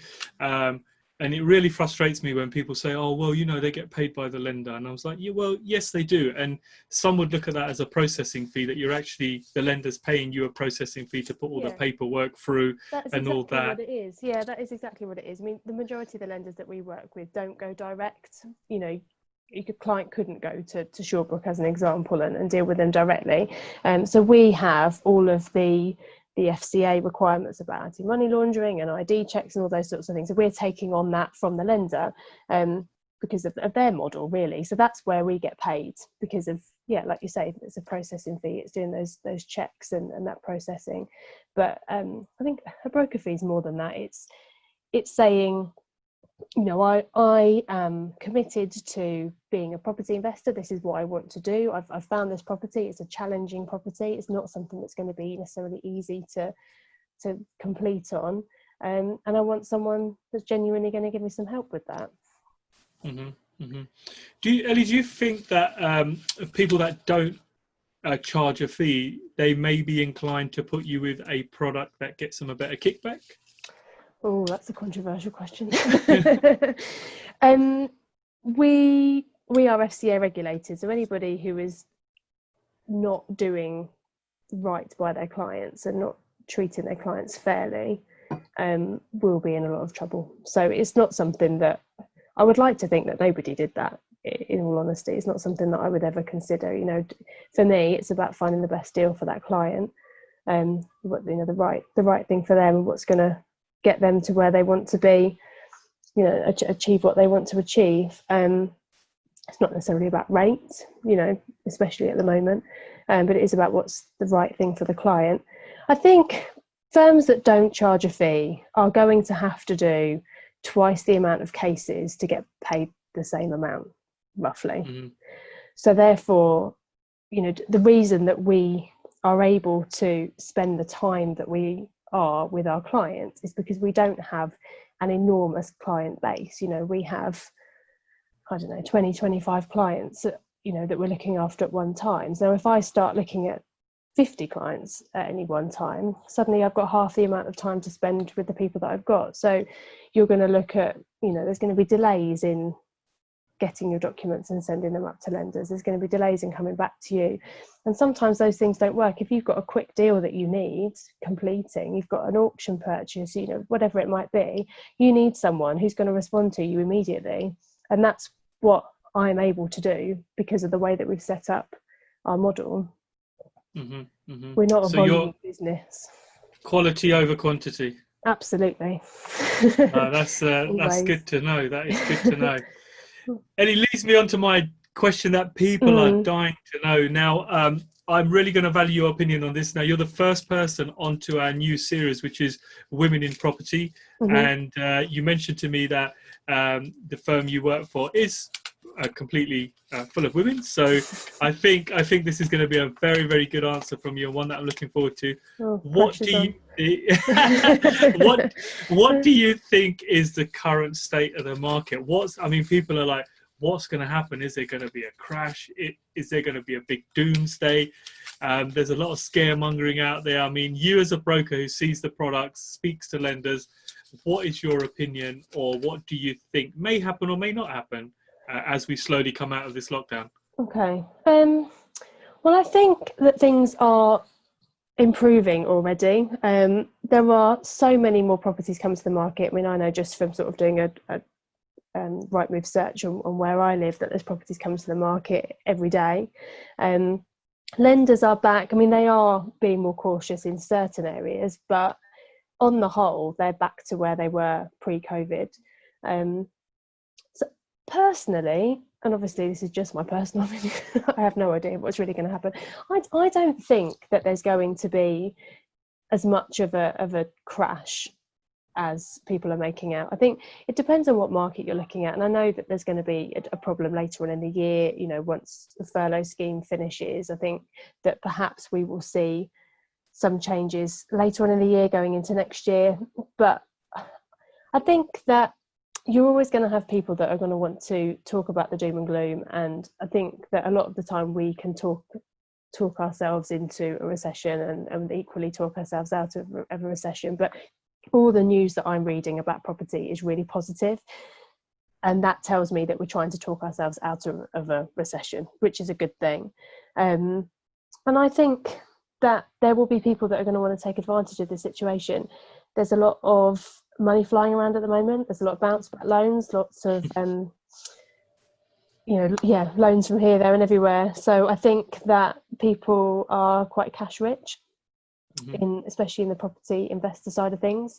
And it really frustrates me when people say, oh, well, they get paid by the lender. And I was like, yeah, well, yes, they do. And some would look at that as a processing fee, that you're actually, the lender's paying you a processing fee to put all the paperwork through. That's and exactly all that. What it is. Yeah, that is exactly what it is. I mean, the majority of the lenders that we work with don't go direct. Client couldn't go to Shawbrook, as an example, and deal with them directly. So we have all of the FCA requirements about anti-money laundering and ID checks and all those sorts of things. So we're taking on that from the lender because of their model, really. So that's where we get paid, because of, like you say, it's a processing fee. It's doing those checks and that processing. But I think a broker fee is more than that. It's saying, I am committed to being a property investor. This is what I want to do. I've found this property. It's a challenging property. It's not something that's going to be necessarily easy to complete on. And I want someone that's genuinely going to give me some help with that. Ellie, do you think that people that don't charge a fee, they may be inclined to put you with a product that gets them a better kickback? Oh, that's a controversial question. We are FCA regulated, so anybody who is not doing right by their clients and not treating their clients fairly will be in a lot of trouble. So it's not something that I would like to think that nobody did that. In all honesty, it's not something that I would ever consider. For me, it's about finding the best deal for that client, the right thing for them, and what's going to get them to where they want to be, achieve what they want to achieve. It's not necessarily about rate, especially at the moment, but it is about what's the right thing for the client. I think firms that don't charge a fee are going to have to do twice the amount of cases to get paid the same amount, roughly. So therefore, the reason that we are able to spend the time that we are with our clients is because we don't have an enormous client base. We have, 20, 25 clients, that we're looking after at one time. So if I start looking at 50 clients at any one time, suddenly I've got half the amount of time to spend with the people that I've got. So you're going to look at, there's going to be delays in getting your documents and sending them up to lenders. There's going to be delays in coming back to you. And sometimes those things don't work. If you've got a quick deal that you need completing, you've got an auction purchase, whatever it might be, you need someone who's going to respond to you immediately. And that's what I'm able to do because of the way that we've set up our model. We're not a volume business. Quality over quantity. Absolutely. That's good to know. That is good to know. And it leads me on to my question that people are dying to know. Now, I'm really going to value your opinion on this. Now, you're the first person onto our new series, which is Women in Property. And you mentioned to me that the firm you work for is completely full of women. So I think this is going to be a very, very good answer from you, and one that I'm looking forward to. What do you think is the current state of the market? People are like, what's going to happen? Is there going to be a crash? Is there going to be a big doomsday? There's a lot of scaremongering out there. I mean, you as a broker who sees the products, speaks to lenders, what is your opinion, or what do you think may happen or may not happen as we slowly come out of this lockdown? Okay. Well, I think that things are improving already. There are so many more properties coming to the market. I mean, I know just from sort of doing a Rightmove search on where I live that there's properties coming to the market every day. Lenders are back. I mean, they are being more cautious in certain areas, but on the whole, they're back to where they were pre-COVID. So personally, and obviously this is just my personal opinion, I have no idea what's really going to happen. I don't think that there's going to be as much of a crash as people are making out. I think it depends on what market you're looking at, and I know that there's going to be a problem later on in the year. Once the furlough scheme finishes, I think that perhaps we will see some changes later on in the year going into next year. But I think that you're always going to have people that are going to want to talk about the doom and gloom, and I think that a lot of the time we can talk ourselves into a recession and equally talk ourselves out of a recession. But all the news that I'm reading about property is really positive, and that tells me that we're trying to talk ourselves out of a recession, which is a good thing. And I think that there will be people that are going to want to take advantage of the situation. There's a lot of money flying around at the moment. There's a lot of bounce back loans, lots of loans from here, there and everywhere. So I think that people are quite cash rich, especially in the property investor side of things.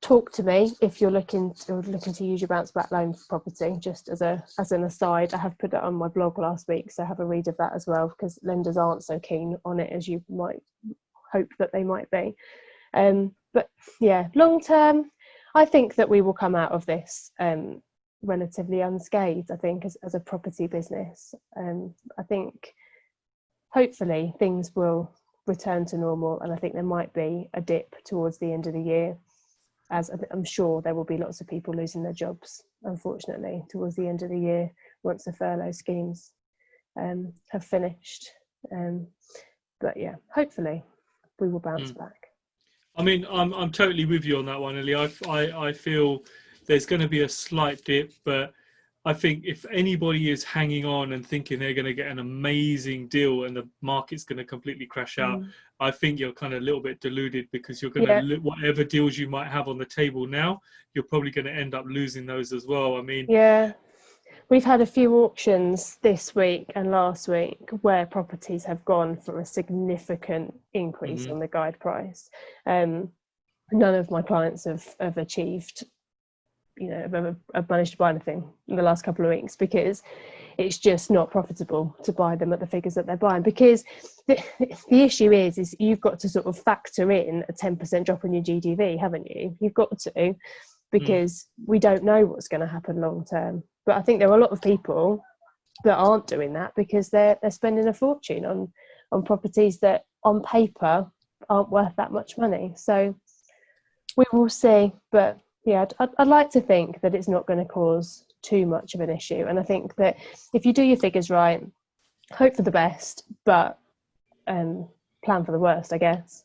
Talk to me if you're looking to use your bounce back loan for property. Just as an aside, I have put it on my blog last week, so have a read of that as well, because lenders aren't so keen on it as you might hope that they might be. But yeah, long term, I think that we will come out of this relatively unscathed, I think, as a property business. I think hopefully things will return to normal, and I think there might be a dip towards the end of the year, as I'm sure there will be lots of people losing their jobs, unfortunately, towards the end of the year once the furlough schemes have finished. But yeah, hopefully we will bounce back. I mean, I'm totally with you on that one, Ellie. I feel there's going to be a slight dip, but I think if anybody is hanging on and thinking they're going to get an amazing deal and the market's going to completely crash out, I think you're kind of a little bit deluded, because you're going to whatever deals you might have on the table now, you're probably going to end up losing those as well. I mean, yeah, we've had a few auctions this week and last week where properties have gone for a significant increase on the guide price. None of my clients have achieved, have managed to buy anything in the last couple of weeks, because it's just not profitable to buy them at the figures that they're buying. Because the issue is you've got to sort of factor in a 10% drop in your GDV, haven't you? You've got to, because we don't know what's going to happen long term. But I think there are a lot of people that aren't doing that because they're spending a fortune on properties that on paper aren't worth that much money. So we will see. But yeah, I'd like to think that it's not going to cause too much of an issue. And I think that if you do your figures right, hope for the best, but plan for the worst, I guess.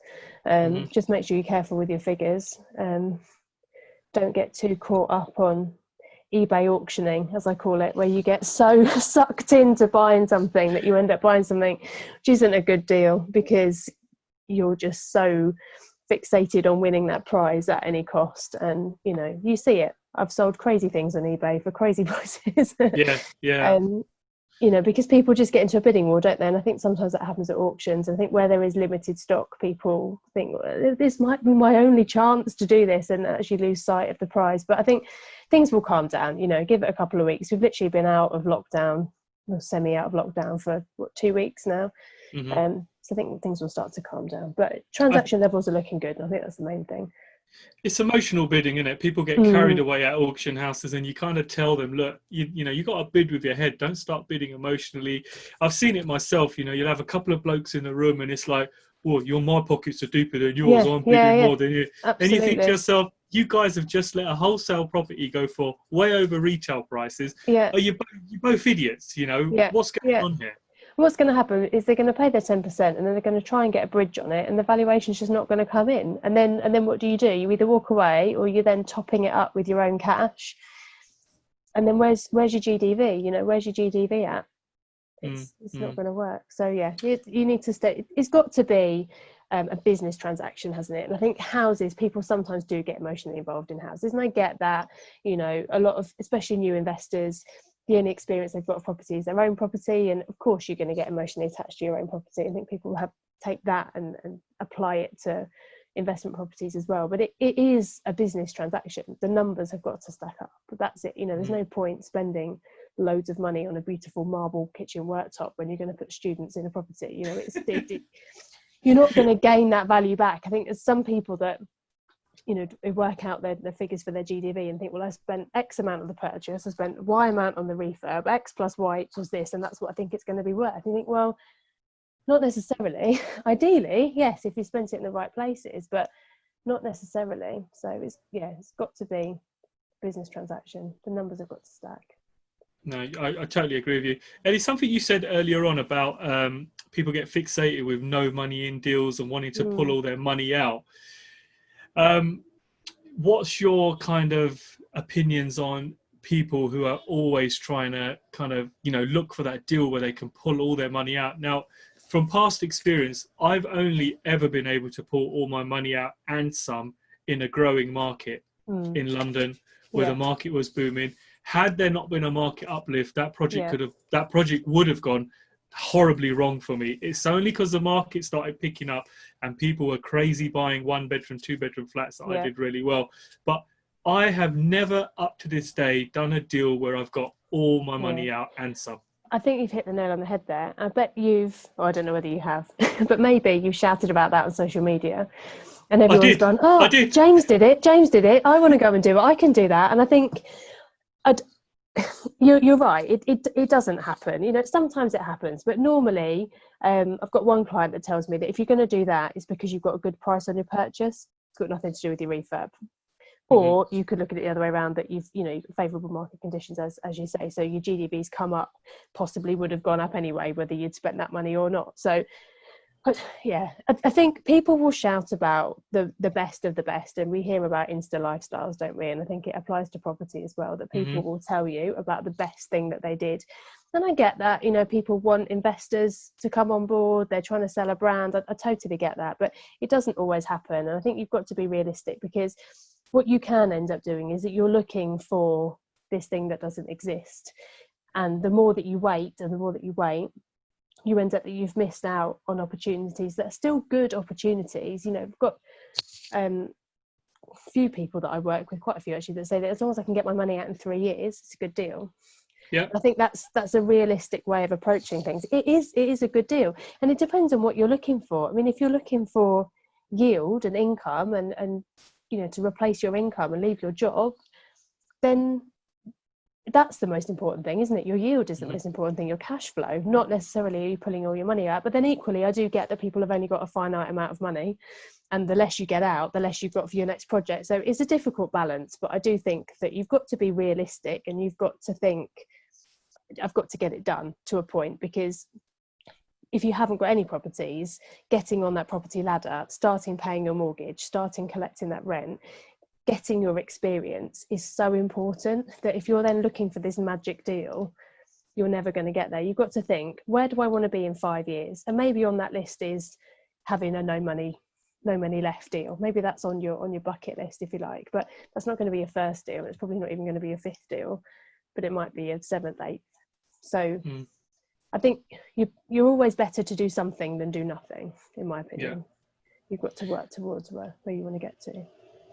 Just make sure you're careful with your figures. Don't get too caught up on eBay auctioning, as I call it, where you get so sucked into buying something that you end up buying something which isn't a good deal because you're just so fixated on winning that prize at any cost. And you see it. I've sold crazy things on eBay for crazy prices. Yeah. Because people just get into a bidding war, don't they? And I think sometimes that happens at auctions. I think where there is limited stock, people think, well, this might be my only chance to do this, and actually lose sight of the prize. But I think things will calm down, give it a couple of weeks. We've literally been out of lockdown, or semi out of lockdown for 2 weeks now. So I think things will start to calm down. But transaction levels are looking good, and I think that's the main thing. It's emotional bidding, isn't it? People get carried away at auction houses, and you kind of tell them, look, you got to bid with your head. Don't start bidding emotionally. I've seen it myself. You'll have a couple of blokes in the room, and it's like, well, my pockets are deeper than yours. I'm bidding more than you. Absolutely. And you think to yourself, you guys have just let a wholesale property go for way over retail prices. Are you both idiots? What's going on here? What's going to happen is they're going to pay their 10%, and then they're going to try and get a bridge on it, and the valuation's just not going to come in. And then what do? You either walk away, or you're then topping it up with your own cash. And then where's your GDV? Where's your GDV at? It's not going to work. So you need to stay. It's got to be a business transaction, hasn't it? And I think houses, people sometimes do get emotionally involved in houses, and I get that. A lot of, especially new investors, the only experience they've got of property is their own property, and of course you're going to get emotionally attached to your own property. I think people take that and apply it to investment properties as well. But it is a business transaction. The numbers have got to stack up. But that's it. There's no point spending loads of money on a beautiful marble kitchen worktop when you're going to put students in a property. You're not going to gain that value back. I think there's some people that they work out their figures for their GDV and think, well, I spent X amount on the purchase, I spent Y amount on the refurb, X plus Y equals this, and that's what I think it's going to be worth. You think, well, not necessarily. Ideally, yes, if you spent it in the right places, but not necessarily. So it's got to be a business transaction. The numbers have got to stack. No, I totally agree with you. Ellie, something you said earlier on about people get fixated with no money in deals and wanting to pull all their money out. What's your kind of opinions on people who are always trying to kind of, look for that deal where they can pull all their money out? Now, from past experience, I've only ever been able to pull all my money out and some in a growing market in London where the market was booming. Had there not been a market uplift, that project would have gone horribly wrong for me. It's only because the market started picking up and people were crazy buying 1-bedroom, 2-bedroom flats that I did really well. But I have never up to this day done a deal where I've got all my money out and some. I think you've hit the nail on the head there. I bet I don't know whether you have, but maybe you shouted about that on social media and everyone's gone, oh, James did it, I want to go and do it, I can do that. And I think you're right, it doesn't happen. Sometimes it happens, but normally I've got one client that tells me that if you're going to do that, it's because you've got a good price on your purchase. It's got nothing to do with your refurb. Or you could look at it the other way around, that you've favourable market conditions, as you say, so your GDV's come up, possibly would have gone up anyway whether you'd spent that money or not. So I think people will shout about the best of the best, and we hear about Insta lifestyles, don't we? And I think it applies to property as well, that people will tell you about the best thing that they did. And I get that, people want investors to come on board, they're trying to sell a brand. I totally get that, but it doesn't always happen. And I think you've got to be realistic, because what you can end up doing is that you're looking for this thing that doesn't exist. And the more that you wait, you end up that you've missed out on opportunities that are still good opportunities. I've got a few people that I work with, quite a few actually, that say that as long as I can get my money out in 3 years, it's a good deal. Yeah, I think that's a realistic way of approaching things. It is a good deal, and it depends on what you're looking for. I mean, if you're looking for yield and income and to replace your income and leave your job, then that's the most important thing, isn't it? Your yield is the most important thing, your cash flow, not necessarily you pulling all your money out. But then equally, I do get that people have only got a finite amount of money, and the less you get out, the less you've got for your next project. So it's a difficult balance, but I do think that you've got to be realistic, and you've got to think, I've got to get it done to a point, because if you haven't got any properties, getting on that property ladder, starting paying your mortgage, starting collecting that rent, getting your experience is so important, that if you're then looking for this magic deal, you're never going to get there. You've got to think, where do I want to be in 5 years? And maybe on that list is having a no money left deal. Maybe that's on your bucket list, if you like, but that's not going to be your first deal. It's probably not even going to be your 5th deal, but it might be your 7th, 8th. So I think you're always better to do something than do nothing, in my opinion. You've got to work towards where you want to get to.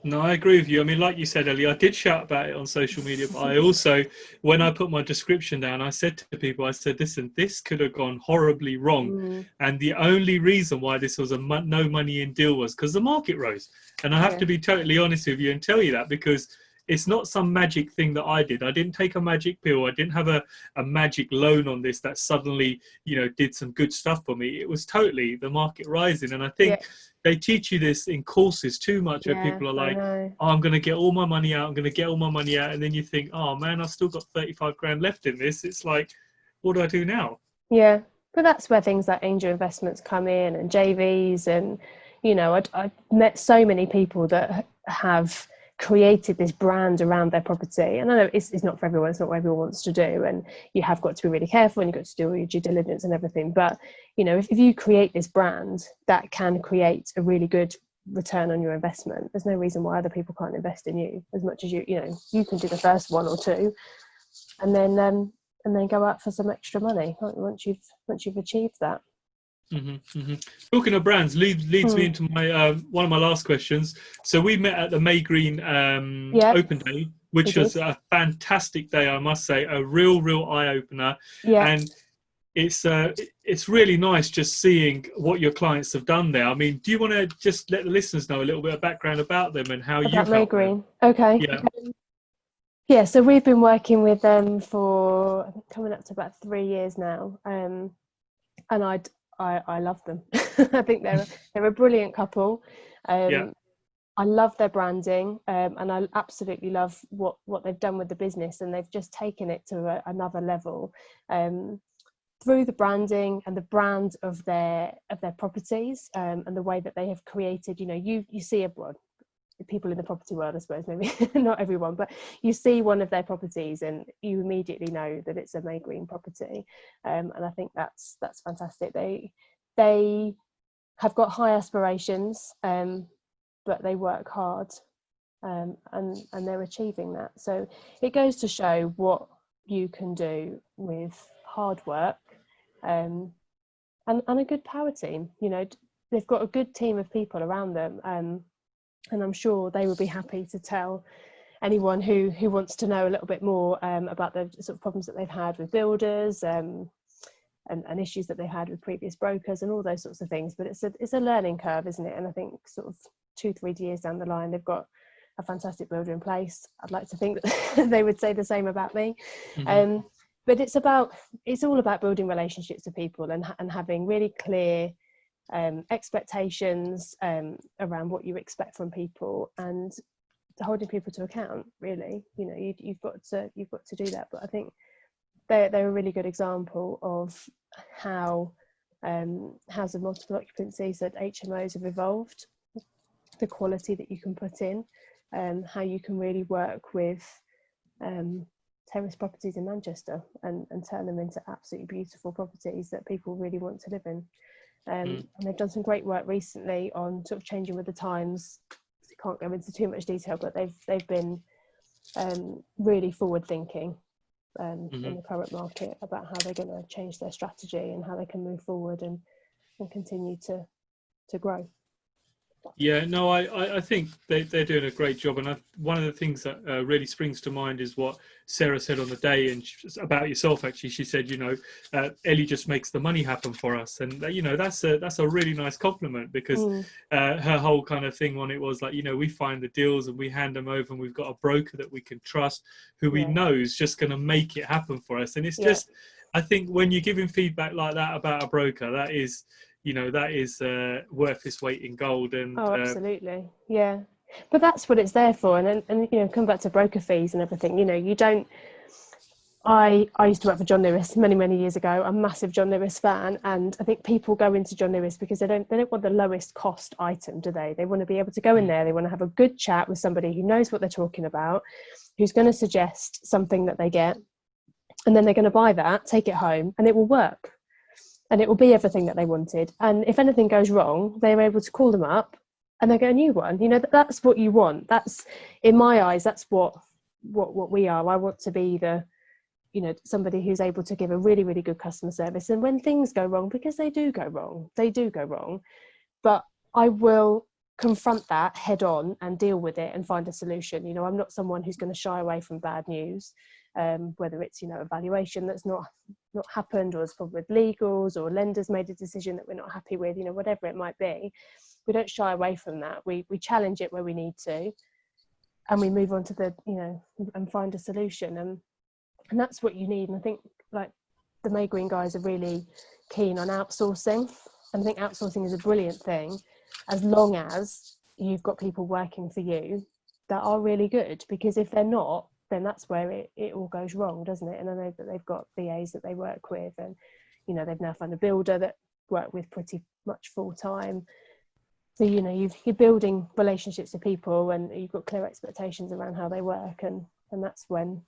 No, I agree with you. I mean, like you said, Ellie, I did shout about it on social media, but I also, when I put my description down, I said to people, I said, listen, this could have gone horribly wrong. And the only reason why this was a no money in deal was because the market rose. And I have to be totally honest with you and tell you that, because it's not some magic thing that I did. I didn't take a magic pill. I didn't have a magic loan on this that suddenly, did some good stuff for me. It was totally the market rising. And I think they teach you this in courses too much, where people are like, oh, I'm going to get all my money out. I'm going to get all my money out. And then you think, oh man, I've still got 35 grand left in this. It's like, what do I do now? Yeah. But that's where things like angel investments come in, and JVs. And, I've met so many people that have created this brand around their property. And I know it's not for everyone, it's not what everyone wants to do, and you have got to be really careful, and you've got to do all your due diligence and everything. But if you create this brand, that can create a really good return on your investment. There's no reason why other people can't invest in you as much as you can do the first 1 or 2, and then go out for some extra money once you've achieved that. Talking of brands leads me into my one of my last questions. So we met at the Maygreen open day, which was a fantastic day, I must say, a real eye-opener. And it's really nice just seeing what your clients have done there. I mean, do you want to just let the listeners know a little bit of background about them and how you helped Maygreen? them? Okay. So we've been working with them for, I think, coming up to about 3 years now, and I love them. I think they're a brilliant couple. I love their branding, and I absolutely love what they've done with the business, and they've just taken it to another level through the branding and the brand of their properties, and the way that they have created. You see abroad, people in the property world, I suppose, maybe not everyone, but you see one of their properties and you immediately know that it's a Maygreen property, and I think that's fantastic. They have got high aspirations, but they work hard, and they're achieving that. So it goes to show what you can do with hard work, and a good power team. They've got a good team of people around them, and I'm sure they would be happy to tell anyone who wants to know a little bit more about the sort of problems that they've had with builders, and issues that they had with previous brokers and all those sorts of things. But it's a learning curve, isn't it? And I think sort of 2-3 years down the line, they've got a fantastic builder in place. I'd like to think that they would say the same about me. But it's all about building relationships with people and having really clear expectations around what you expect from people, and holding people to account. Really, you've got to do that. But I think they're a really good example of how housing multiple occupancy, so HMOs have evolved, the quality that you can put in, how you can really work with terrace properties in Manchester and turn them into absolutely beautiful properties that people really want to live in. And they've done some great work recently on sort of changing with the times. I can't go into too much detail, but they've been really forward thinking in the current market about how they're going to change their strategy and how they can move forward and continue to grow. Yeah, no, I think they're doing a great job. And one of the things that really springs to mind is what Sarah said on the day, and about yourself, actually. She said, Ellie just makes the money happen for us. And, that's a really nice compliment, because her whole kind of thing on it was like, we find the deals and we hand them over, and we've got a broker that we can trust, who we know is just going to make it happen for us. And it's just, I think when you're giving feedback like that about a broker, that is worth its weight in gold. And absolutely, yeah. But that's what it's there for. And come back to broker fees and everything. You don't. I used to work for John Lewis many years ago. I'm a massive John Lewis fan, and I think people go into John Lewis because they don't want the lowest cost item, do they? They want to be able to go in there. They want to have a good chat with somebody who knows what they're talking about, who's going to suggest something that they get, and then they're going to buy that, take it home, and it will work. And it will be everything that they wanted. And if anything goes wrong, they're able to call them up and they get a new one. That's what you want. That's, in my eyes, that's what we are. I want to be somebody who's able to give a really, really good customer service. And when things go wrong, because they do go wrong, but I will confront that head on and deal with it and find a solution. I'm not someone who's going to shy away from bad news. Whether it's a valuation that's not happened, or it's problem with legals, or lenders made a decision that we're not happy with, whatever it might be, we don't shy away from that. We challenge it where we need to, and we move on to and find a solution, and that's what you need. And I think like the Maygreen guys are really keen on outsourcing, and I think outsourcing is a brilliant thing, as long as you've got people working for you that are really good, because if they're not, then that's where it all goes wrong, doesn't it? And I know that they've got VAs that they work with, and they've now found a builder that work with pretty much full time. So you're building relationships with people, and you've got clear expectations around how they work, and that's when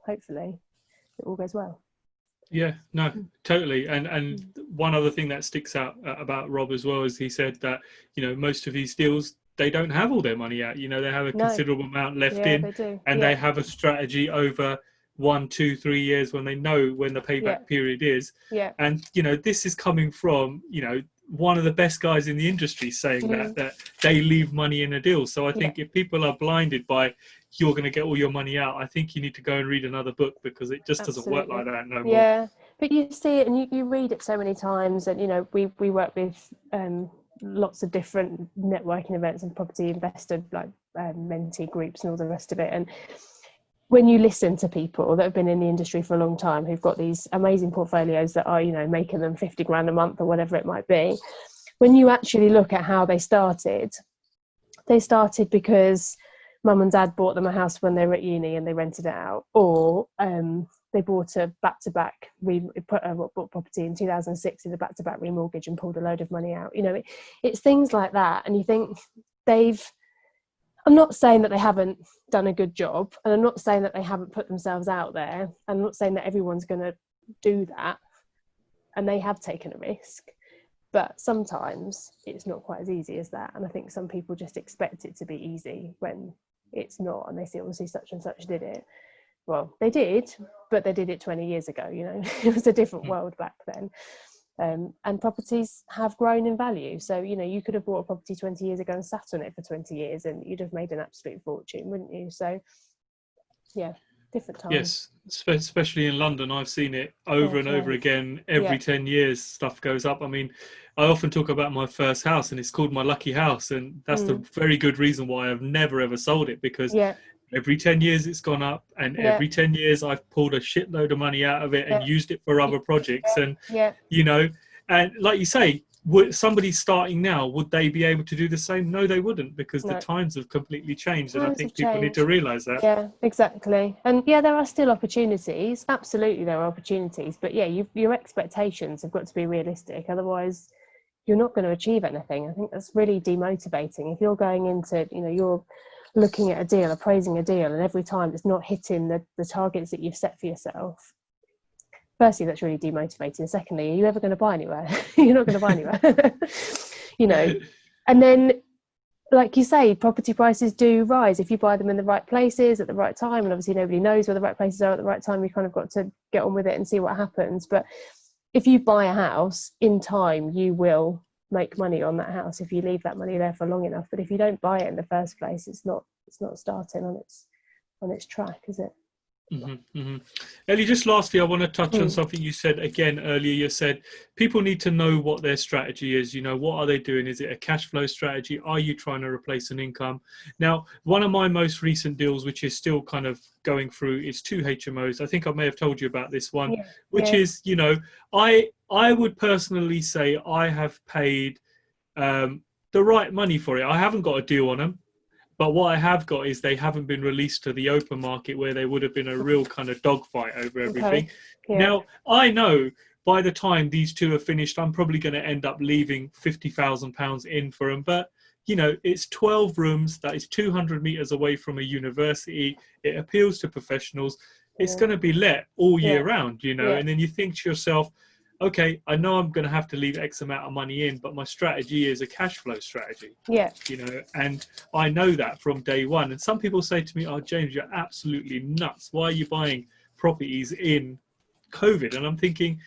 hopefully it all goes well. Yeah, no, totally. And one other thing that sticks out about Rob as well is he said that most of these deals, they don't have all their money out. They have a considerable amount left in, they do. And they have a strategy over 1, 2, 3 years when they know when the payback period is. And this is coming from one of the best guys in the industry saying that they leave money in a deal. So I think if people are blinded by you're going to get all your money out, I think you need to go and read another book, because it just doesn't work like that no more. Yeah, but you see it and you read it so many times, and we work with lots of different networking events and property investor like mentee groups and all the rest of it. And when you listen to people that have been in the industry for a long time, who've got these amazing portfolios that are making them 50 grand a month or whatever it might be, when you actually look at how they started because mum and dad bought them a house when they were at uni and they rented it out, or they bought a back-to-back, bought property in 2006 in a back-to-back remortgage and pulled a load of money out. It's things like that, and you think I'm not saying that they haven't done a good job, and I'm not saying that they haven't put themselves out there. I'm not saying that everyone's going to do that, and they have taken a risk, but sometimes it's not quite as easy as that. And I think some people just expect it to be easy when it's not, and they see obviously such and such did it. Well, they did, but they did it 20 years ago. It was a different world back then. And properties have grown in value. So, you could have bought a property 20 years ago and sat on it for 20 years and you'd have made an absolute fortune, wouldn't you? So, yeah, different times. Yes, especially in London. I've seen it over and over again. Every 10 years, stuff goes up. I mean, I often talk about my first house, and it's called my lucky house. And that's the very good reason why I've never, ever sold it, because every 10 years it's gone up, and every 10 years I've pulled a shitload of money out of it and used it for other projects. And, and like you say, somebody starting now, would they be able to do the same? No, they wouldn't, because the times have completely changed. And I think people need to realise that. Yeah, exactly. And there are still opportunities. Absolutely, there are opportunities. But your expectations have got to be realistic. Otherwise, you're not going to achieve anything. I think that's really demotivating. If you're going into, you're looking at a deal, appraising a deal, and every time it's not hitting the targets that you've set for yourself, firstly, that's really demotivating. Secondly, are you ever going to buy anywhere? You're not going to buy anywhere. And then, like you say, property prices do rise if you buy them in the right places at the right time. And obviously nobody knows where the right places are at the right time. You kind of got to get on with it and see what happens. But if you buy a house in time, you will make money on that house if you leave that money there for long enough. But if you don't buy it in the first place, it's not starting on its track, is it? Ellie, just lastly, I want to touch on something you said again earlier. You said people need to know what their strategy is. You know, what are they doing? Is it a cash flow strategy? Are you trying to replace an income? Now, one of my most recent deals, which is still kind of going through, is 2 HMOs. I think I may have told you about this one, which is, you know, I would personally say I have paid the right money for it. I haven't got a deal on them. But what I have got is they haven't been released to the open market where they would have been a real kind of dogfight over everything. Okay. Yeah. Now, I know by the time these 2 are finished, I'm probably going to end up leaving £50,000 in for them. But, you know, it's 12 rooms. That is 200 meters away from a university. It appeals to professionals. It's going to be let all year round, you know. And then you think to yourself, okay, I know I'm going to have to leave X amount of money in, but my strategy is a cash flow strategy. Yeah. You know, and I know that from day one. And some people say to me, oh, James, you're absolutely nuts. Why are you buying properties in COVID? And I'm thinking,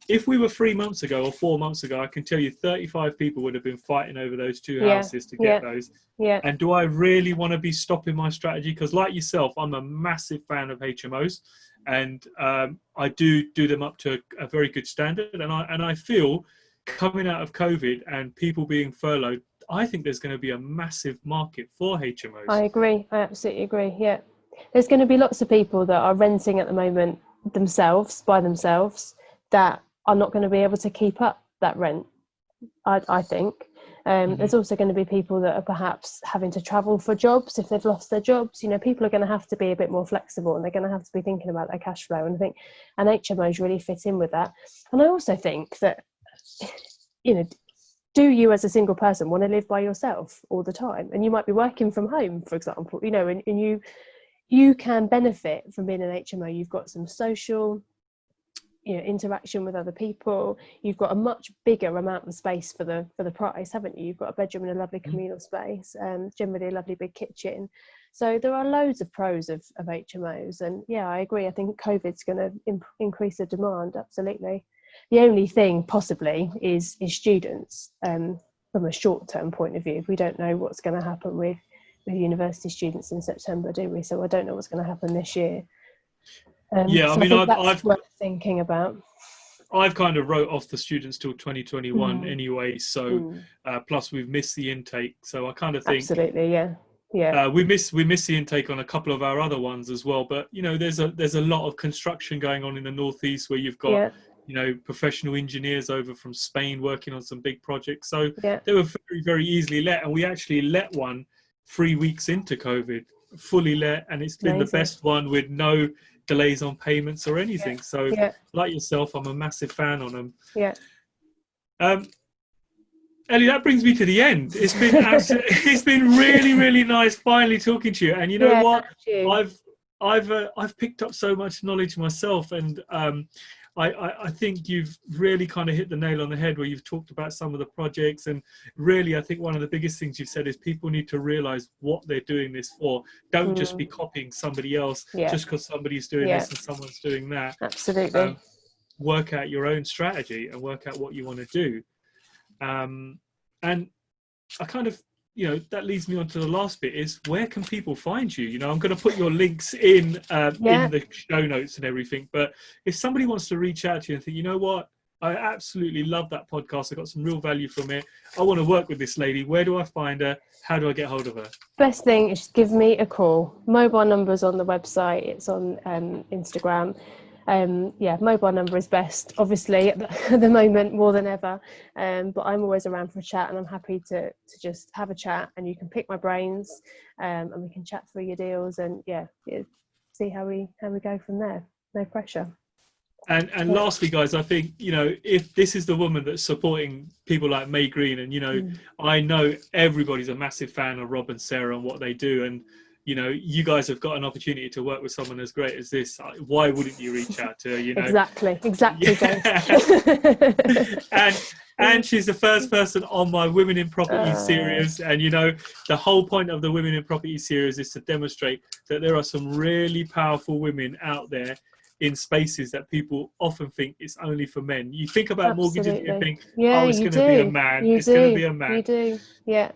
if we were 3 months ago or 4 months ago, I can tell you 35 people would have been fighting over those 2 houses to get those. Yeah. And do I really want to be stopping my strategy? Because like yourself, I'm a massive fan of HMOs. And I do them up to a very good standard. And I feel coming out of COVID and people being furloughed, I think there's going to be a massive market for HMOs. I agree. I absolutely agree. Yeah. There's going to be lots of people that are renting at the moment by themselves that are not going to be able to keep up that rent, I think. There's also going to be people that are perhaps having to travel for jobs if they've lost their jobs. You know, people are going to have to be a bit more flexible and they're going to have to be thinking about their cash flow. And I think HMOs really fit in with that. And I also think that, you know, do you as a single person want to live by yourself all the time? And you might be working from home, for example, you know, and you can benefit from being an HMO. You've got some social, you know, interaction with other people. You've got a much bigger amount of space for the price, haven't you? You've got a bedroom and a lovely communal space, and generally a lovely big kitchen. So there are loads of pros of HMOs. And yeah, I agree. I think COVID's going to increase the demand. Absolutely. The only thing possibly is students, from a short-term point of view. We don't know what's going to happen with university students in September, do we? So I don't know what's going to happen this year. Yeah, I mean, I've worth thinking about. I've kind of wrote off the students till 2021 anyway. So plus we've missed the intake. So I kind of think absolutely, we miss the intake on a couple of our other ones as well. But you know, there's a lot of construction going on in the northeast where you've got you know, professional engineers over from Spain working on some big projects. So they were very, very easily let, and we actually let one 3 weeks into COVID, fully let, and it's been the best one with no delays on payments or anything. So like yourself, I'm a massive fan on them. Ellie, that brings me to the end. It's been it's been really, really nice finally talking to you. And you know what, I've picked up so much knowledge myself, and I think you've really kind of hit the nail on the head where you've talked about some of the projects. And really, I think one of the biggest things you've said is people need to realize what they're doing this for. Don't just be copying somebody else just because somebody's doing this and someone's doing that. Absolutely. Work out your own strategy and work out what you want to do. And I kind of, you know, that leads me on to the last bit is where can people find you? You know, I'm going to put your links in the show notes and everything. But if somebody wants to reach out to you and think, you know what, I absolutely love that podcast. I got some real value from it. I want to work with this lady. Where do I find her? How do I get hold of her? Best thing is just give me a call. Mobile number's on the website. It's on Instagram. Mobile number is best, obviously, at the moment more than ever. But I'm always around for a chat, and I'm happy to just have a chat, and you can pick my brains, and we can chat through your deals, and see how we go from there. No pressure. And lastly, guys, I think, you know, if this is the woman that's supporting people like Maygreen, and, you know, I know everybody's a massive fan of Rob and Sarah and what they do, and you know, you guys have got an opportunity to work with someone as great as this. Why wouldn't you reach out to her? You know, exactly. And she's the first person on my Women in Property series. And you know, the whole point of the Women in Property series is to demonstrate that there are some really powerful women out there in spaces that people often think it's only for men. You think about mortgages, you Absolutely. think, Yeah, oh, it's you going to be a do. man. You It's going to be do. a man. You do. Yeah.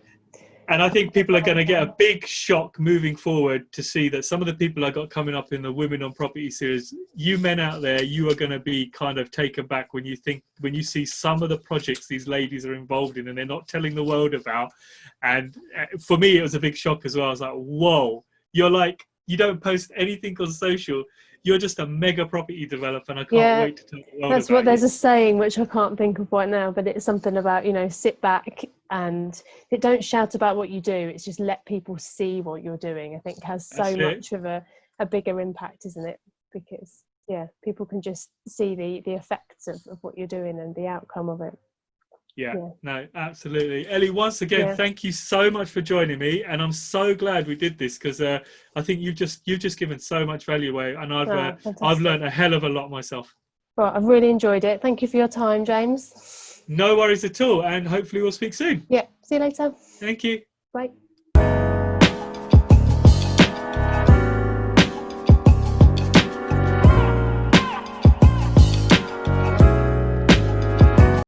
And I think people are going to get a big shock moving forward to see that some of the people I got coming up in the Women on Property series, you men out there, you are going to be kind of taken back when you see some of the projects these ladies are involved in and they're not telling the world about. And for me, it was a big shock as well. I was like, whoa, you're like, you don't post anything on social. You're just a mega property developer, and I can't wait to tell the world that's about what there's you. a saying which I can't think of right now, but it's something about, you know, sit back and don't shout about what you do. It's just let people see what you're doing. I think has so much of a bigger impact, isn't it? Because people can just see the effects of what you're doing and the outcome of it. Yeah, no, absolutely. Ellie, once again, thank you so much for joining me, and I'm so glad we did this because I think you've just given so much value away, and I've learned a hell of a lot myself. Right, I've really enjoyed it. Thank you for your time, James. No worries at all, and hopefully we'll speak soon. Yeah, see you later. Thank you. Bye.